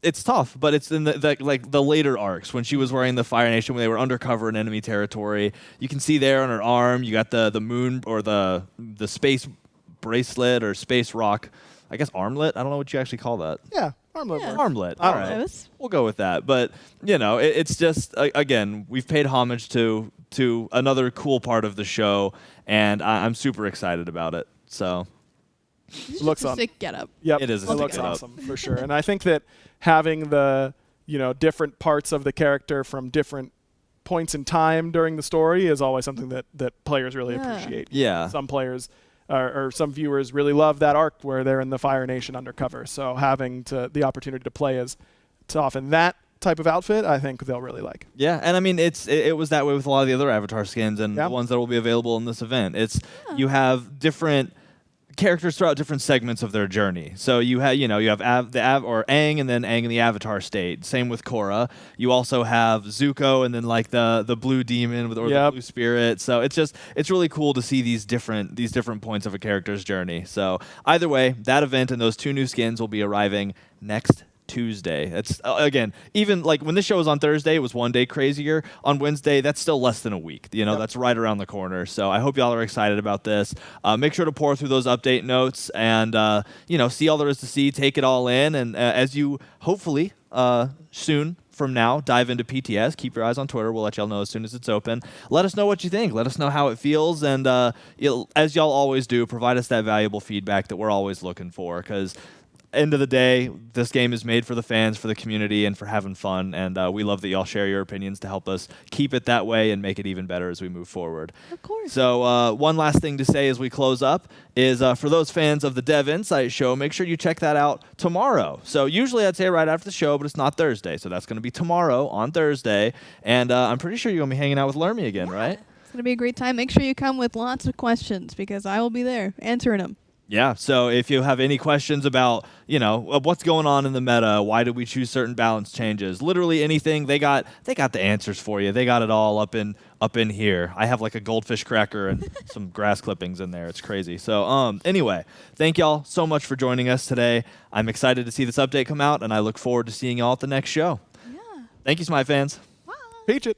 it's tough, but it's in the later arcs when she was wearing the Fire Nation when they were undercover in enemy territory. You can see there on her arm, you got the moon or the space bracelet or space rock. I guess armlet. I don't know what you actually call that. Yeah, armlet. Yeah. Armlet. All right. We'll go with that. But, it's just, again, we've paid homage to another cool part of the show, and I'm super excited about it. So Looks a sick getup. Yep, it is a it sick looks getup. awesome for sure. And I think that having the different parts of the character from different points in time during the story is always something that players really appreciate. Yeah. Some players or some viewers really love that arc where they're in the Fire Nation undercover. So having the opportunity to play as Toph in that type of outfit, I think they'll really like. Yeah, and I mean it was that way with a lot of the other Avatar skins and the ones that will be available in this event. You have different characters throughout different segments of their journey. So you have Aang and then Aang in the Avatar state. Same with Korra. You also have Zuko and then like the blue demon the blue spirit. So it's really cool to see these different points of a character's journey. So either way, that event and those two new skins will be arriving next Tuesday. It's again, even like when this show was on Thursday, it was one day crazier. On Wednesday, that's still less than a week. That's right around the corner. So I hope y'all are excited about this. Make sure to pour through those update notes and see all there is to see, take it all in, and as you hopefully soon from now dive into PTS, keep your eyes on Twitter. We'll let y'all know as soon as it's open. Let us know what you think. Let us know how it feels, and as y'all always do, provide us that valuable feedback that we're always looking for, because end of the day, this game is made for the fans, for the community, and for having fun, and we love that y'all share your opinions to help us keep it that way and make it even better as we move forward. Of course. So one last thing to say as we close up is for those fans of the Dev Insight show, make sure you check that out tomorrow. So usually I'd say right after the show, but it's not Thursday, so that's going to be tomorrow on Thursday, and I'm pretty sure you're going to be hanging out with Lermy again, right? It's going to be a great time. Make sure you come with lots of questions because I will be there answering them. Yeah, so if you have any questions about, what's going on in the meta, why did we choose certain balance changes, literally anything, they got the answers for you. They got it all up in here. I have like a goldfish cracker and some grass clippings in there. It's crazy. So anyway, thank y'all so much for joining us today. I'm excited to see this update come out, and I look forward to seeing y'all at the next show. Yeah. Thank you, Smite fans. Peach it.